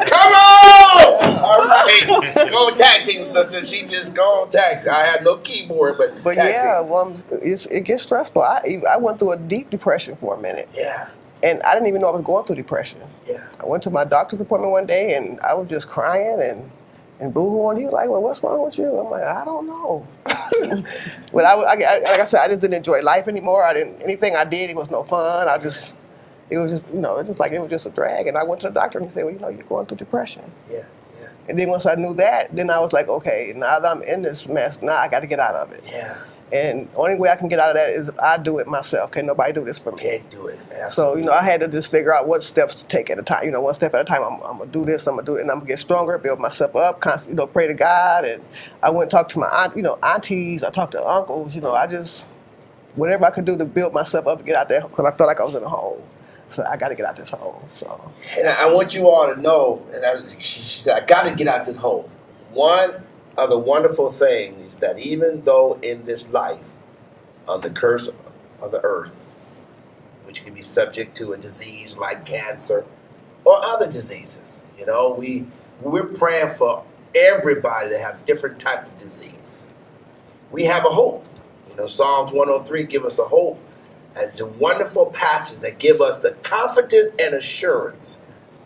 [SPEAKER 2] Come on. All right. Go tag team, sister. She just go on tag team. I had no keyboard, but tag
[SPEAKER 4] yeah,
[SPEAKER 2] team.
[SPEAKER 4] well, it gets stressful. I went through a deep depression for a minute.
[SPEAKER 2] Yeah.
[SPEAKER 4] And I didn't even know I was going through depression.
[SPEAKER 2] Yeah.
[SPEAKER 4] I went to my doctor's appointment one day, and I was just crying and boo-hooing. He was like, well, what's wrong with you? I'm like, I don't know. But like I said, I just didn't enjoy life anymore. Anything I did, it was no fun. It was just a drag. And I went to the doctor, and he said, well, you're going through depression.
[SPEAKER 2] Yeah.
[SPEAKER 4] And then once I knew that, then I was like, okay, now that I'm in this mess, now I got to get out of it.
[SPEAKER 2] Yeah.
[SPEAKER 4] And the only way I can get out of that is if I do it myself. Can't nobody do this for me.
[SPEAKER 2] Can't do it. Absolutely.
[SPEAKER 4] So, I had to just figure out what steps to take at a time. One step at a time. I'm going to do this, I'm going to do it, and I'm going to get stronger, build myself up, constantly, pray to God. And I went and talked to my aunties, I talked to uncles, I just, whatever I could do to build myself up to get out there, because I felt like I was in a hole. So I got to get out this hole. So.
[SPEAKER 2] And I want you all to know, she said, I got to get out this hole. One of the wonderful things is that even though in this life, on the curse of the earth, which can be subject to a disease like cancer or other diseases, we're praying for everybody to have different type of disease. We have a hope. Psalms 103 give us a hope as a wonderful passage that give us the confidence and assurance,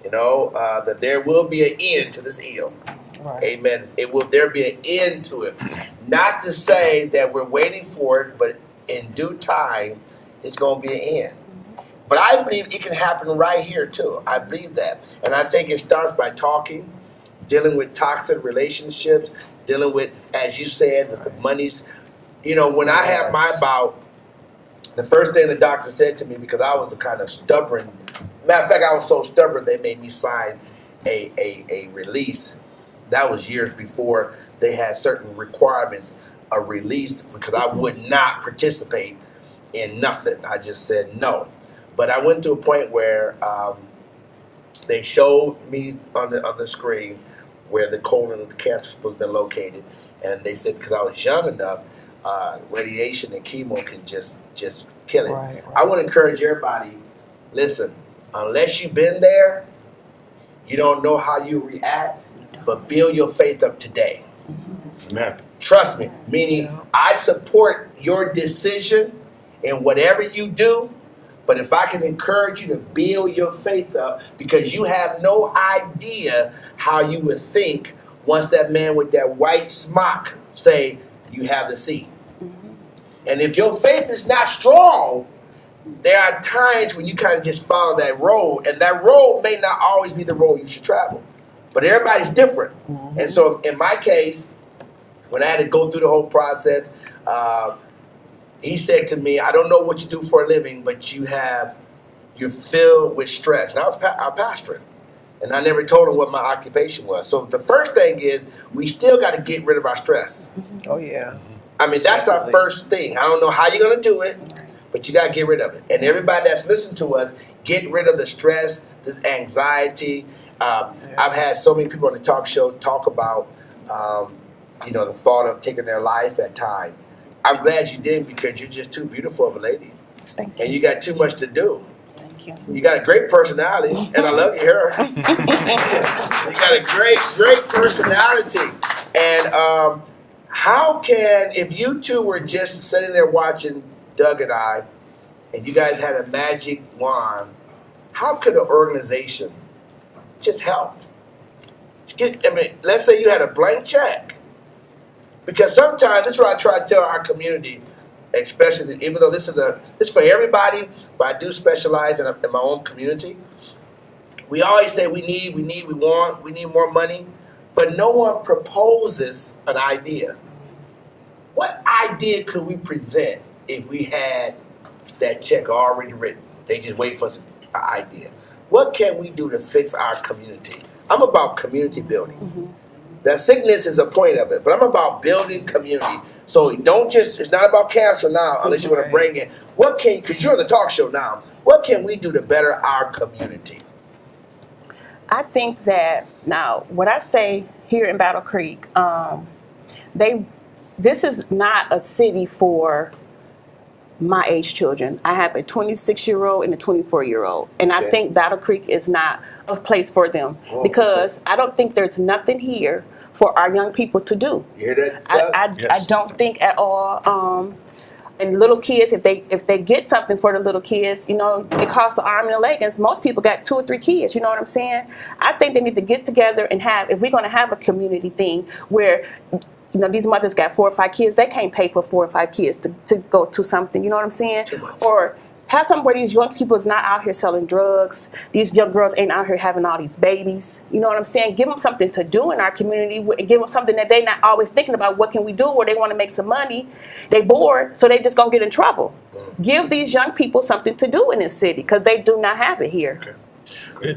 [SPEAKER 2] that there will be an end to this ill. Right. Amen. There be an end to it. Not to say that we're waiting for it, but in due time, it's going to be an end. But I believe it can happen right here, too. I believe that. And I think it starts by talking, dealing with toxic relationships, dealing with, as you said, that the money's, when I had my bout, the first thing the doctor said to me, because I was a kind of stubborn, matter of fact, I was so stubborn, they made me sign a release. That was years before they had certain requirements of release, because I would not participate in nothing. I just said no. But I went to a point where they showed me on the screen where the colon of the cancer was supposed to be located, and they said because I was young enough, radiation and chemo can just kill it.
[SPEAKER 4] Right.
[SPEAKER 2] I want to encourage everybody. Listen, unless you've been there, you don't know how you react. But build your faith up today.
[SPEAKER 5] Amen.
[SPEAKER 2] Trust me. Meaning, I support your decision in whatever you do. But if I can encourage you to build your faith up, because you have no idea how you would think once that man with that white smock say, you have the seed. And if your faith is not strong, there are times when you kind of just follow that road, and that road may not always be the road you should travel. But everybody's different. And so in my case, when I had to go through the whole process, he said to me, I don't know what you do for a living, but you're filled with stress. And I was pastoring. And I never told him what my occupation was. So the first thing is we still got to get rid of our stress.
[SPEAKER 4] Oh, yeah.
[SPEAKER 2] I mean, that's our first thing. I don't know how you're going to do it, but you got to get rid of it. And everybody that's listening to us, get rid of the stress, the anxiety. I've had so many people on the talk show talk about, the thought of taking their life at time. I'm glad you didn't, because you're just too beautiful of a lady.
[SPEAKER 3] Thank you.
[SPEAKER 2] And you got too much to do.
[SPEAKER 3] Thank you.
[SPEAKER 2] You got a great personality, and I love your hair. You got a great personality. And how can, if you two were just sitting there watching Doug and I, and you guys had a magic wand, how could an organization just help? Let's say you had a blank check. Because sometimes, this is what I try to tell our community, especially, even though this is for everybody, but I do specialize in my own community. We always say we need more money, but no one proposes an idea. What idea could we present if we had that check already written? They just wait for an idea. What can we do to fix our community? I'm about community building. Mm-hmm. That sickness is a point of it, but I'm about building community. So it's not about cancer now, unless you want to bring in, because you're on the talk show now, what can we do to better our community?
[SPEAKER 3] I think that, now, what I say here in Battle Creek, this is not a city for my age children. I have a 26-year-old and a 24-year-old. And I think Battle Creek is not a place for them, because I don't think there's nothing here for our young people to do.
[SPEAKER 2] You hear that?
[SPEAKER 3] I don't think at all. And little kids, if they get something for the little kids, it costs an arm and a leg. And most people got 2 or 3 kids. You know what I'm saying? I think they need to get together and if we're going to have a community thing where, these mothers got 4 or 5 kids, they can't pay for 4 or 5 kids to go to something. You know what I'm saying? Or have somewhere these young people is not out here selling drugs. These young girls ain't out here having all these babies. You know what I'm saying? Give them something to do in our community. Give them something that they're not always thinking about. What can we do? Or they want to make some money. They bored, so they just gonna get in trouble. Give these young people something to do in this city, because they do not have it here.
[SPEAKER 5] Okay.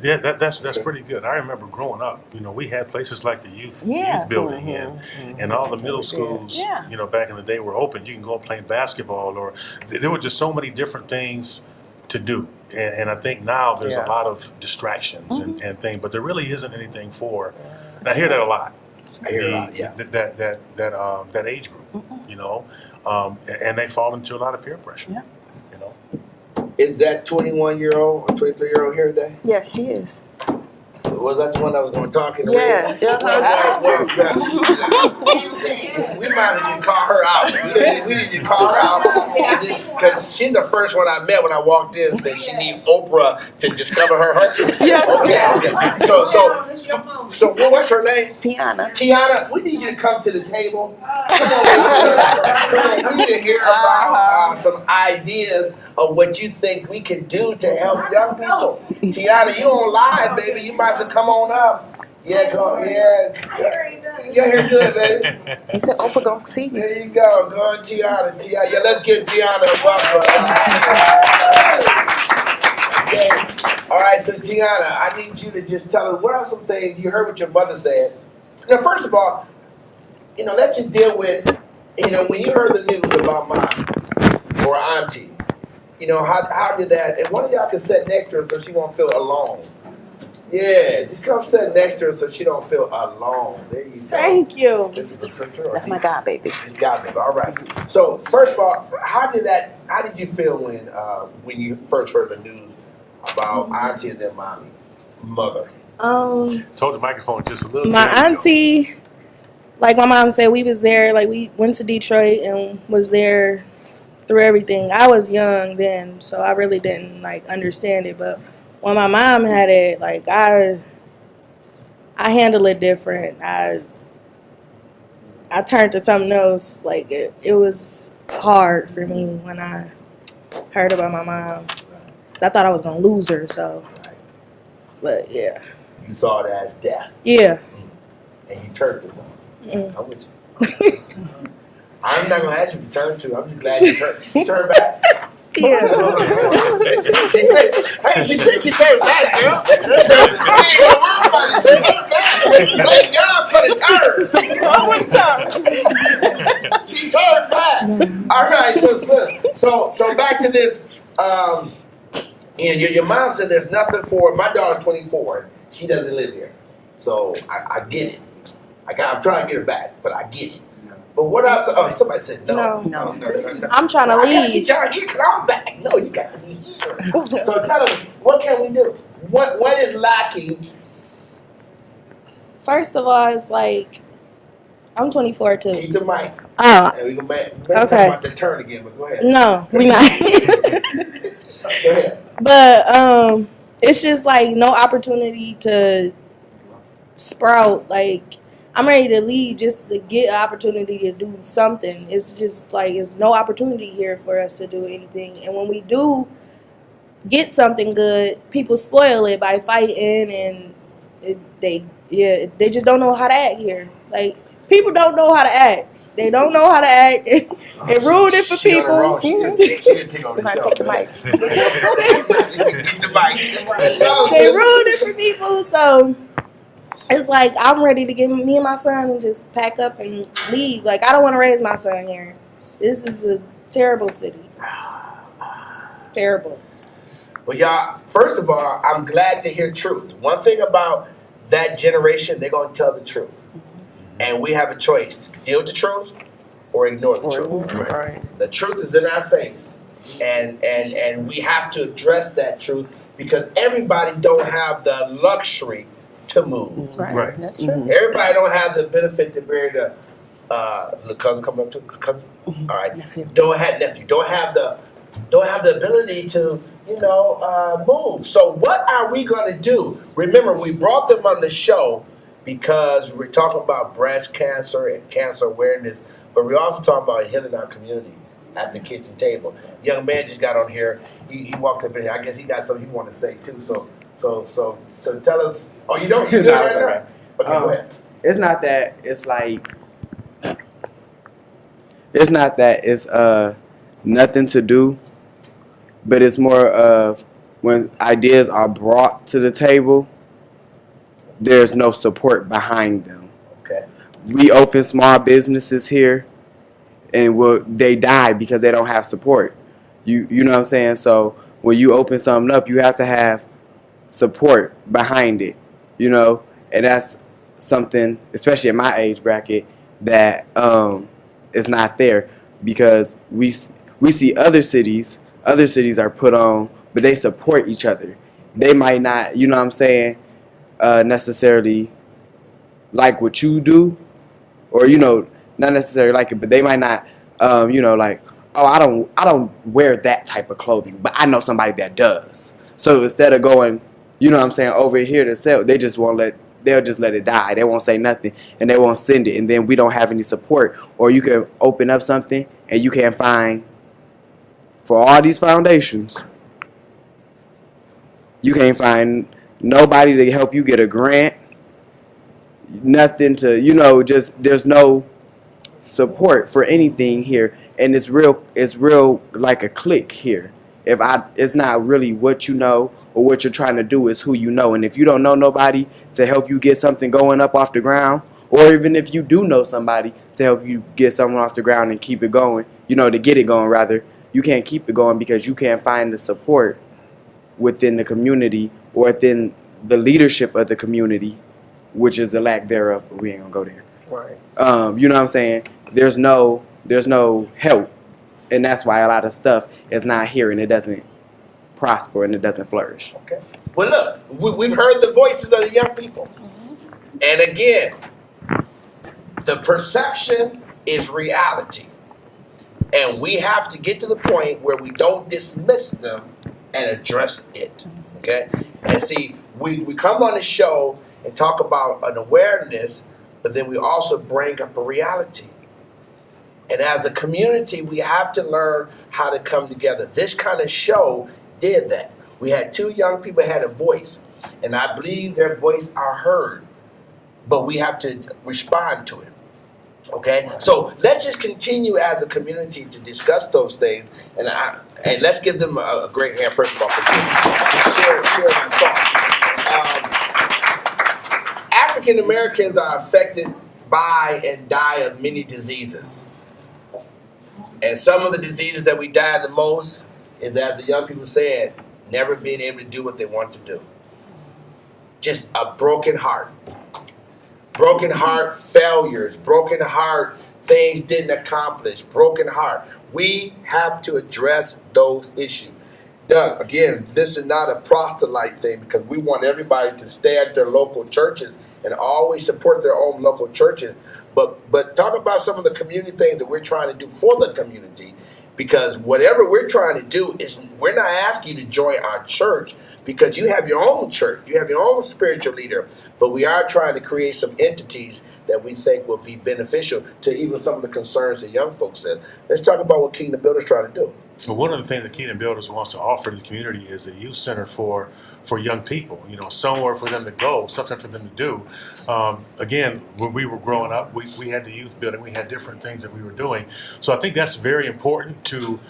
[SPEAKER 5] Yeah, that's pretty good. I remember growing up, we had places like the youth building and all the middle schools, back in the day were open. You can go and play basketball, or there were just so many different things to do. And I think now there's a lot of distractions and things, but there really isn't anything for. And I hear that a lot.
[SPEAKER 2] I hear a lot, yeah.
[SPEAKER 5] That age group, and they fall into a lot of peer pressure.
[SPEAKER 3] Yeah.
[SPEAKER 2] Is that 21-year-old or 23-year-old here today?
[SPEAKER 3] Yes, she is.
[SPEAKER 2] Was that the one that was going to talk in the
[SPEAKER 3] Yeah.
[SPEAKER 2] We might have to call her out. We need to call her out, because she's the first one I met when I walked in. Said she needs Oprah to discover her husband. Okay. So what's her name?
[SPEAKER 3] Tiana.
[SPEAKER 2] Tiana, we need you to come to the table. Come on, we need to hear about some ideas of what you think we can do to help young people. Tiana, you on live, baby. You might as well come on up. Yeah, go. Yeah. Your hair good, baby.
[SPEAKER 3] You said Oprah gonna see you.
[SPEAKER 2] There you go. Go on, Tiana. Yeah, let's give Tiana a welcome. Okay. All right, so Tiana, I need you to just tell us, what are some things you heard what your mother said. Now, first of all, let's just deal with, when you heard the news about mom or auntie, how did that, and one of y'all can sit next to her so she won't feel alone. Yeah, just come sit next to her so she don't feel alone. There you go.
[SPEAKER 3] Thank you.
[SPEAKER 2] This is the sister.
[SPEAKER 3] That's my god baby.
[SPEAKER 2] It's God, baby. All right. So first of all, how did you feel when you first heard the news about auntie and their mother?
[SPEAKER 5] Hold the microphone just a little.
[SPEAKER 6] My auntie, like my mom said, we was there. Like we went to Detroit and was there through everything. I was young then, so I really didn't like understand it. But when my mom had it, like I handle it different. I turned to something else. Like it was hard for me when I heard about my mom. I thought I was gonna lose her. So, but yeah.
[SPEAKER 2] You saw it as death.
[SPEAKER 6] Yeah.
[SPEAKER 2] And you turned to something. I'm with you. I'm not gonna ask you to turn to. I'm just glad you turned. You turned back.
[SPEAKER 6] Yeah.
[SPEAKER 2] she said she turned back, girl. She turned back. Thank God for the turn. She turned back. All right, so back to this. Your mom said there's nothing for my daughter's 24. She doesn't live here, so I get it. I'm trying to get her back, but I get it. But what else? Oh, somebody said no.
[SPEAKER 6] No. I'm trying to leave.
[SPEAKER 2] I gotta get y'all here because I'm back. No, you got to be here. So tell us, what can we do? What is lacking?
[SPEAKER 6] First of all, it's like I'm 24 too.
[SPEAKER 2] Keep the mic.
[SPEAKER 6] Oh.
[SPEAKER 2] And we can talk about the turn again, but go ahead.
[SPEAKER 6] No, we not.
[SPEAKER 2] Go ahead.
[SPEAKER 6] But it's just like no opportunity to sprout. Like I'm ready to leave just to get an opportunity to do something. It's just like it's no opportunity here for us to do anything. And when we do get something good, people spoil it by fighting, and they just don't know how to act here. Like people don't know how to act. They don't know how to act. It ruined it for people.
[SPEAKER 2] She didn't take over the show.
[SPEAKER 3] Take the mic.
[SPEAKER 6] They ruined it for people, so it's like I'm ready to get me and my son and just pack up and leave. Like I don't want to raise my son here. This is a terrible city. It's terrible.
[SPEAKER 2] Well, y'all, first of all, I'm glad to hear truth. One thing about that generation, they're going to tell the truth. And we have a choice. Deal with the truth or ignore the truth.
[SPEAKER 4] Right.
[SPEAKER 2] The truth is in our face. And we have to address that truth because everybody don't have the luxury to move.
[SPEAKER 3] Right. That's true.
[SPEAKER 2] Everybody don't have the benefit to bury the cousin coming up to cousin. All right.
[SPEAKER 3] Nephew.
[SPEAKER 2] Don't have the ability to move. So what are we going to do? Remember, we brought them on the show because we're talking about breast cancer and cancer awareness, but we're also talking about healing our community at the kitchen table. Young man just got on here. He walked up in here. I guess he got something he wanted to say too. So tell us. Oh, you don't? You good right now? Okay, go ahead.
[SPEAKER 7] It's not that. It's like. It's not that. It's nothing to do, but it's more of when ideas are brought to the table. There's no support behind them.
[SPEAKER 2] Okay.
[SPEAKER 7] We open small businesses here, and they die because they don't have support. You know what I'm saying? So when you open something up, you have to have support behind it. And that's something, especially in my age bracket, that is not there because we see other cities are put on, but they support each other. They might not, you know what I'm saying, necessarily like what you do, or not necessarily like it, but they might not, like, oh, I don't wear that type of clothing, but I know somebody that does. So instead of going, you know what I'm saying, over here to sell, they'll just let it die. They won't say nothing, and they won't send it, and then we don't have any support. Or you can open up something, and you can't find, for all these foundations, you can't find nobody to help you get a grant, nothing to, just there's no support for anything here, and it's real like a clique here. It's not really what you know or what you're trying to do, is who you know. And if you don't know nobody to help you get something going up off the ground, or even if you do know somebody to help you get something off the ground and keep it going, to get it going rather, you can't keep it going because you can't find the support within the community or within the leadership of the community, which is the lack thereof. But we ain't gonna go there.
[SPEAKER 2] Right.
[SPEAKER 7] You know what I'm saying? There's no help, and that's why a lot of stuff is not here, and it doesn't prosper and it doesn't flourish.
[SPEAKER 2] Okay. Well, look, we've heard the voices of the young people, and again, the perception is reality, and we have to get to the point where we don't dismiss them and address it. Okay. And see, we come on the show and talk about an awareness, but then we also bring up a reality. And as a community, we have to learn how to come together. This kind of show did that. We had two young people had a voice, and I believe their voice are heard, but we have to respond to it. Okay, so let's just continue as a community to discuss those things, and let's give them a great hand first of all for just share my thoughts. African Americans are affected by and die of many diseases, and some of the diseases that we die the most is, as the young people said, never being able to do what they want to do. Just a broken heart. Broken heart failures, broken heart things didn't accomplish, broken heart. We have to address those issues. Doug, again, this is not a proselyte thing, because we want everybody to stay at their local churches and always support their own local churches. But talk about some of the community things that we're trying to do for the community, because whatever we're trying to do is, we're not asking you to join our church, because you have your own church, you have your own spiritual leader, but we are trying to create some entities that we think will be beneficial to even some of the concerns that young folks said. Let's talk about what Kingdom Builders trying to do.
[SPEAKER 5] Well, one of the things that Kingdom Builders wants to offer to the community is a youth center for young people. You know, somewhere for them to go, something for them to do. Again, when we were growing up, we had the youth building, we had different things that we were doing. So I think that's very important to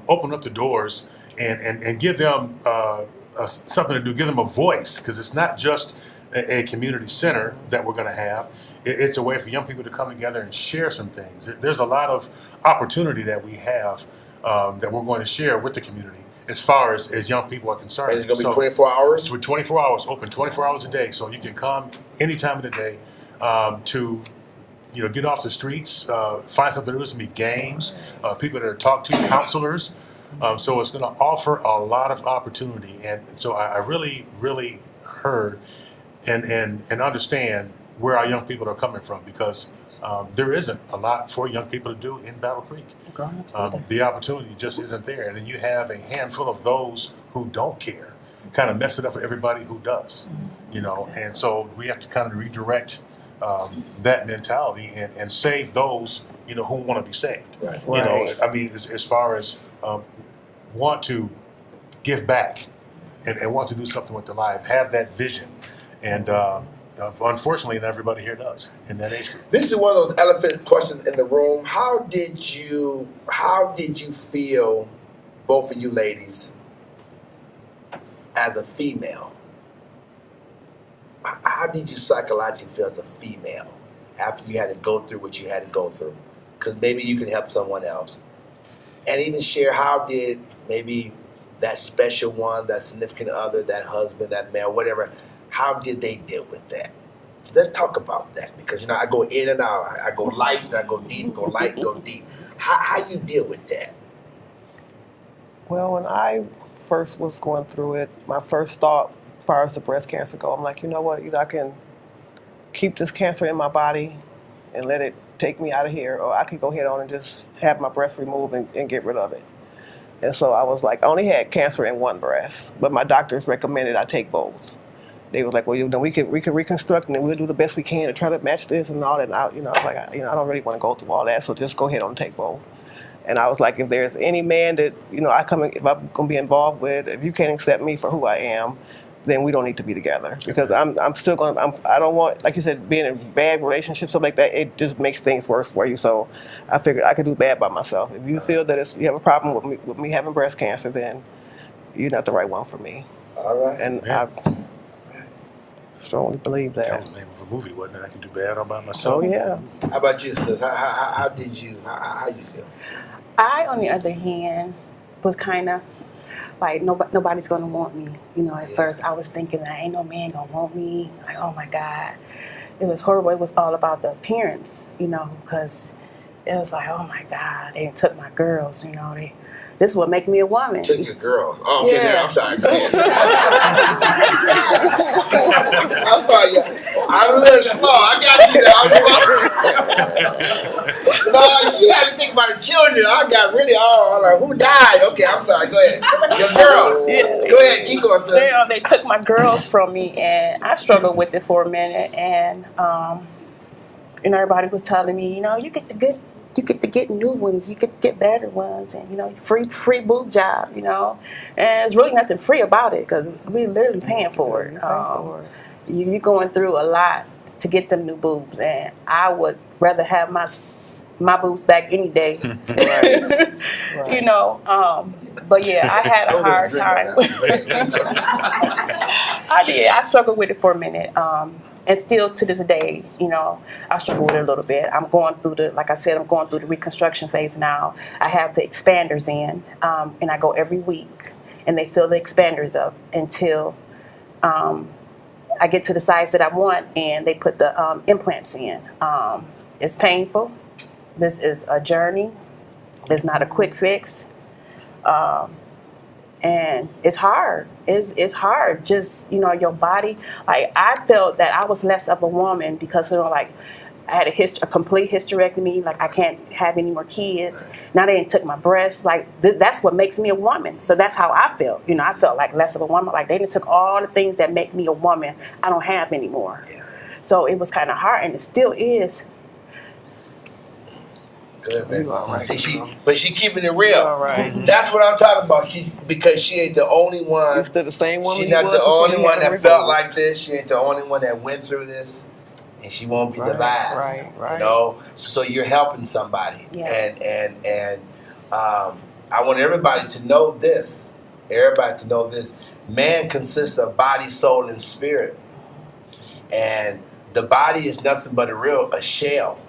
[SPEAKER 5] open up the doors and give them something to do, give them a voice, because it's not just a community center that we're going to have. It's a way for young people to come together and share some things. There's a lot of opportunity that we have that we're going to share with the community as far as young people are concerned.
[SPEAKER 2] And it's going to be 24 hours?
[SPEAKER 5] With 24 hours, open 24 hours a day. So you can come any time of the day to get off the streets, find something to do. There's going to be games, people that are talk to, counselors. So it's going to offer a lot of opportunity. And so I really, really heard and understand where our young people are coming from, because there isn't a lot for young people to do in Battle Creek. The opportunity just isn't there. And then you have a handful of those who don't care, kind of mess it up for everybody who does, and so we have to kind of redirect that mentality and save those, who want to be saved.
[SPEAKER 2] Right.
[SPEAKER 5] I mean, as far as want to give back and want to do something with their life, have that vision. And unfortunately, not everybody here does in that age group.
[SPEAKER 2] This is one of those elephant questions in the room. How did you feel, both of you ladies, as a female? How did you psychologically feel as a female after you had to go through what you had to go through? Because maybe you can help someone else. And even share, how did maybe that special one, that significant other, that husband, that male, whatever, how did they deal with that? Let's talk about that, because I go in and out. I go light and I go deep, go light, go deep. How you deal with that?
[SPEAKER 4] Well, when I first was going through it, my first thought, as far as the breast cancer go, I'm like, you know what, either I can keep this cancer in my body and let it take me out of here, or I could go ahead on and just have my breast removed and get rid of it. And so I was like, I only had cancer in one breast, but my doctors recommended I take both. They were like, well, then we can reconstruct, and then we'll do the best we can to try to match this and all that. And I was like, I don't really want to go through all that, so just go ahead and take both. And I was like, if there's any man that if I'm gonna be involved with, if you can't accept me for who I am, then we don't need to be together, because I'm still gonna. I don't want, like you said, being in bad relationships, something like that. It just makes things worse for you. So I figured I could do bad by myself. If you feel that you have a problem with me having breast cancer, then you're not the right one for me.
[SPEAKER 2] All right.
[SPEAKER 4] And I strongly believe that.
[SPEAKER 5] That was the name of a movie, wasn't it? I can do bad all by myself.
[SPEAKER 4] Oh yeah.
[SPEAKER 2] How about you, sis? How did you? How you feel?
[SPEAKER 3] I, on the other hand, was kind of like nobody's gonna want me. You know, at first I was thinking that ain't no man gonna want me. Like, oh my God, it was horrible. It was all about the appearance, you know, because it was like, oh my God, they took my girls. You know, this is what make me a woman.
[SPEAKER 2] Took your girls. Oh, okay,
[SPEAKER 3] Yeah.
[SPEAKER 2] I'm sorry. Go ahead. I'm sorry. I'm a little slow. I got you there. I'm slow. No, she had to think about the children. I got really like, who died? Okay, I'm sorry. Go ahead. Your girl.
[SPEAKER 3] Yeah.
[SPEAKER 2] Go ahead. Keep going, sis.
[SPEAKER 3] They took my girls from me, and I struggled with it for a minute. And everybody was telling me, you know, you get to get new ones, you get to get better ones, and you know, free boob job, you know. And there's really nothing free about it because we literally paying for it. You're going through a lot to get them new boobs, and I would rather have my boobs back any day.
[SPEAKER 4] Right.
[SPEAKER 3] You know. But yeah, I had a hard time. I did. I struggled with it for a minute. And still to this day, you know, I struggle with it a little bit. I'm going through the reconstruction phase now. I have the expanders in, and I go every week, and they fill the expanders up until I get to the size that I want, and they put the implants in. It's painful. This is a journey. It's not a quick fix. And it's hard. It's hard. Just, you know, your body. Like, I felt that I was less of a woman because, you know, like, I had a complete hysterectomy. Like, I can't have any more kids. Now they took my breasts. Like, that's what makes me a woman. So that's how I felt. You know, I felt like less of a woman. Like, they took all the things that make me a woman. I don't have anymore. Yeah. So it was kind of hard, and it still is.
[SPEAKER 2] Good, baby.
[SPEAKER 4] Right.
[SPEAKER 2] But she keeping it real.
[SPEAKER 4] All right.
[SPEAKER 2] That's what I'm talking about. Because she ain't the only one.
[SPEAKER 4] You still the same woman.
[SPEAKER 2] She's not the only one that felt like this. She ain't the only one that went through this, and she won't be the last.
[SPEAKER 4] Right.
[SPEAKER 2] You know, so you're helping somebody, and I want everybody to know this. Man consists of body, soul, and spirit, and the body is nothing but a shell.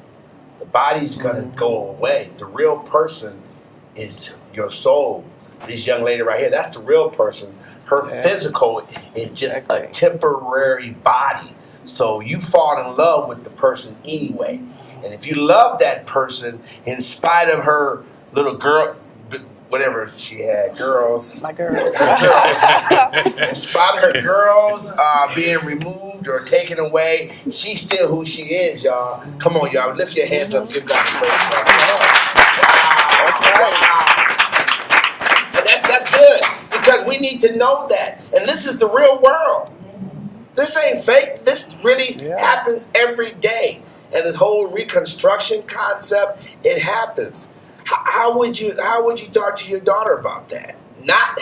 [SPEAKER 2] The body's going to go away. The real person is your soul. This young lady right here, that's the real person. Her physical is just a temporary body. So you fall in love with the person anyway. And if you love that person, in spite of her little girl, whatever she had, girls.
[SPEAKER 3] My girls.
[SPEAKER 2] In spite of her girls being removed or taken away, she's still who she is, y'all. Come on, y'all. Lift your hands up. Give God praise. Wow. And that's good, because we need to know that. And this is the real world. This ain't fake. This really happens every day. And this whole reconstruction concept, it happens. How would you talk to your daughter about that? Not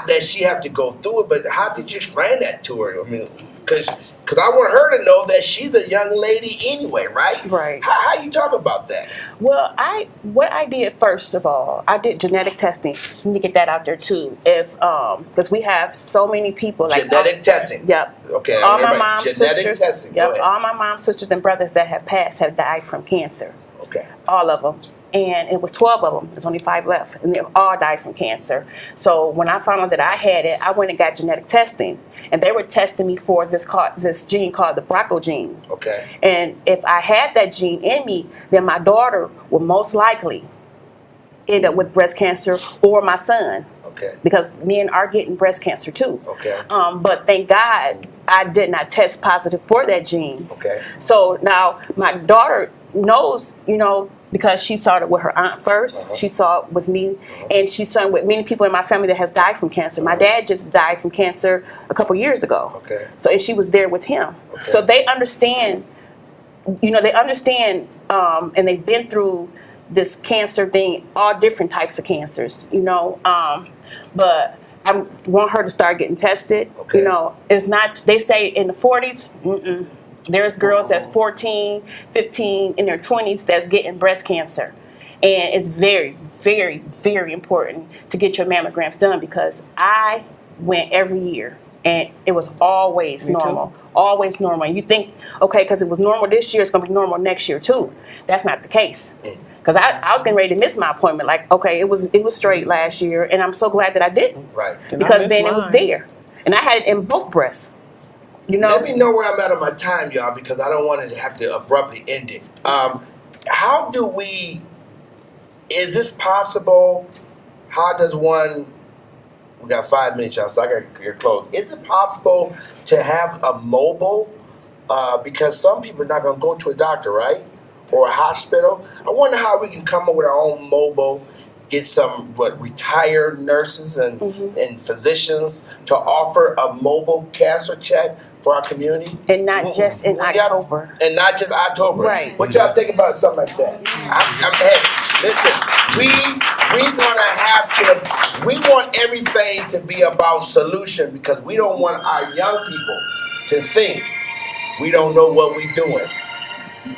[SPEAKER 2] that she have to go through it, but how did you explain that to her? I mean, because I want her to know that she's a young lady anyway, right?
[SPEAKER 3] Right.
[SPEAKER 2] How you talk about that?
[SPEAKER 3] Well, what I did first of all, I did genetic testing. Let me get that out there too. Because we have so many people like
[SPEAKER 2] genetic testing.
[SPEAKER 3] Yep.
[SPEAKER 2] Okay.
[SPEAKER 3] All my mom's
[SPEAKER 2] genetic
[SPEAKER 3] sisters.
[SPEAKER 2] Testing.
[SPEAKER 3] Yep. All my mom's sisters and brothers that have passed have died from cancer.
[SPEAKER 2] Okay.
[SPEAKER 3] All of them. And it was 12 of them. There's only 5 left. And they all died from cancer. So when I found out that I had it, I went and got genetic testing. And they were testing me for this gene called the BRCA gene.
[SPEAKER 2] Okay.
[SPEAKER 3] And if I had that gene in me, then my daughter would most likely end up with breast cancer, or my son.
[SPEAKER 2] Okay.
[SPEAKER 3] Because men are getting breast cancer too.
[SPEAKER 2] Okay.
[SPEAKER 3] But thank God I did not test positive for that gene.
[SPEAKER 2] Okay.
[SPEAKER 3] So now my daughter knows, you know, because she saw it with her aunt first. Uh-huh. She saw it with me, and she saw it with many people in my family that has died from cancer. My dad just died from cancer a couple years ago.
[SPEAKER 2] Okay.
[SPEAKER 3] So, and she was there with him.
[SPEAKER 2] Okay.
[SPEAKER 3] So they understand, you know, and they've been through this cancer thing, all different types of cancers, you know. But I want her to start getting tested.
[SPEAKER 2] Okay.
[SPEAKER 3] You know, it's not, they say in the 40s, there's girls that's 14, 15, in their 20s that's getting breast cancer. And it's very, very, very important to get your mammograms done, because I went every year and it was always normal. Always normal. And you think, okay, because it was normal this year, it's going to be normal next year too. That's not the case. Because I was getting ready to miss my appointment. Like, okay, it was straight last year, and I'm so glad that I didn't.
[SPEAKER 2] Right.
[SPEAKER 3] Because then it was there. And I had it in both breasts. You know?
[SPEAKER 2] Let me know where I'm at on my time, y'all, because I don't want to have to abruptly end it. How do we, is this possible? How does one, we got 5 minutes, y'all, so I got to get close. Is it possible to have a mobile? Because some people are not going to go to a doctor, right? Or a hospital. I wonder how we can come up with our own mobile, get some retired nurses and physicians to offer a mobile cancer check for our community.
[SPEAKER 3] And not just in October.
[SPEAKER 2] And not just October.
[SPEAKER 3] Right.
[SPEAKER 2] What y'all think about something like that? Hey, listen, we're gonna have to, we want everything to be about solution because we don't want our young people to think we don't know what we're doing.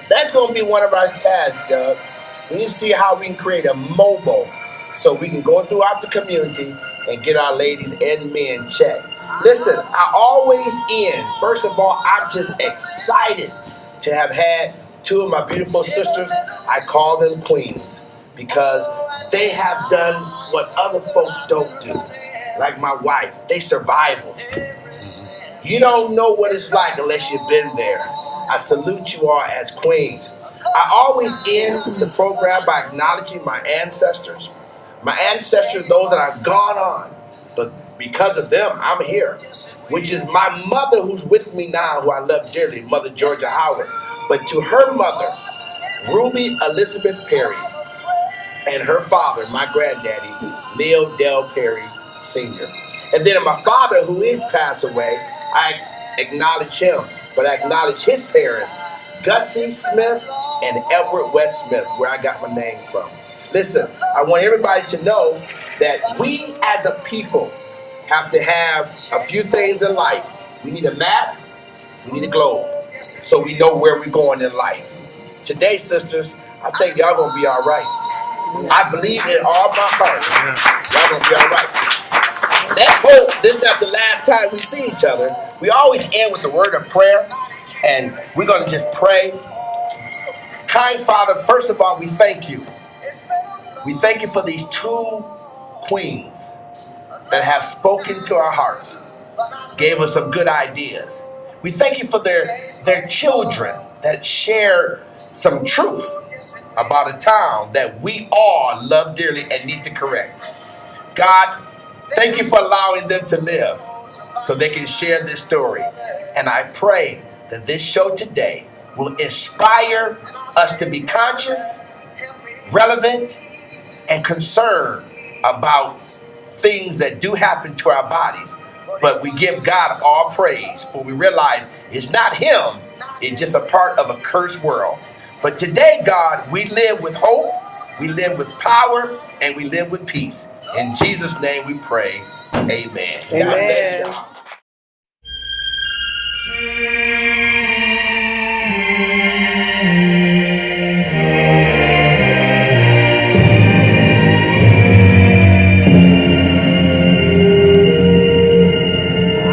[SPEAKER 2] That's gonna be one of our tasks, Doug. We need to see how we can create a mobile so we can go throughout the community and get our ladies and men checked. Listen, I always end. First of all, I'm just excited to have had 2 of my beautiful sisters. I call them queens because they have done what other folks don't do. Like my wife, they survivors. You don't know what it's like unless you've been there. I salute you all as queens. I always end the program by acknowledging my ancestors. My ancestors, those that have gone on, but because of them, I'm here. Which is my mother who's with me now, who I love dearly, Mother Georgia Howard. But to her mother, Ruby Elizabeth Perry, and her father, my granddaddy, Leo Dell Perry Sr. And then my father, who is passed away, I acknowledge him, but I acknowledge his parents, Gussie Smith and Edward West Smith, where I got my name from. Listen, I want everybody to know that we as a people have to have a few things in life. We need a map, we need a globe, so we know where we're going in life. Today, sisters, I think y'all gonna be all right. I believe in all my heart. Y'all gonna be all right. Let's hope this is not the last time we see each other. We always end with the word of prayer, and we're gonna just pray. Kind Father, first of all, we thank you. We thank you for these 2 queens that have spoken to our hearts, gave us some good ideas. We thank you for their children that share some truth about a town that we all love dearly and need to correct. God, thank you for allowing them to live so they can share this story. And I pray that this show today will inspire us to be conscious, relevant, and concerned about things that do happen to our bodies. But we give God all praise, for we realize it's not him, it's just a part of a cursed world. But today, God, we live with hope, we live with power, and we live with peace. In Jesus' name we pray, amen.
[SPEAKER 4] Amen.
[SPEAKER 2] God bless y'all.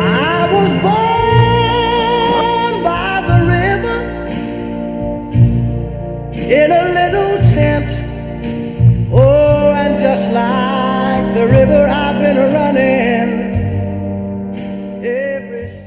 [SPEAKER 8] I was born by the river in a little tent. Oh, and just like the river, I've been running ever since.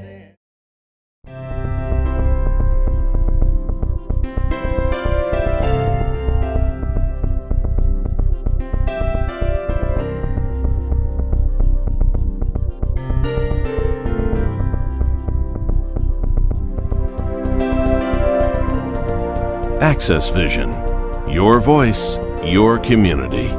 [SPEAKER 9] AccessVision, your voice, your community.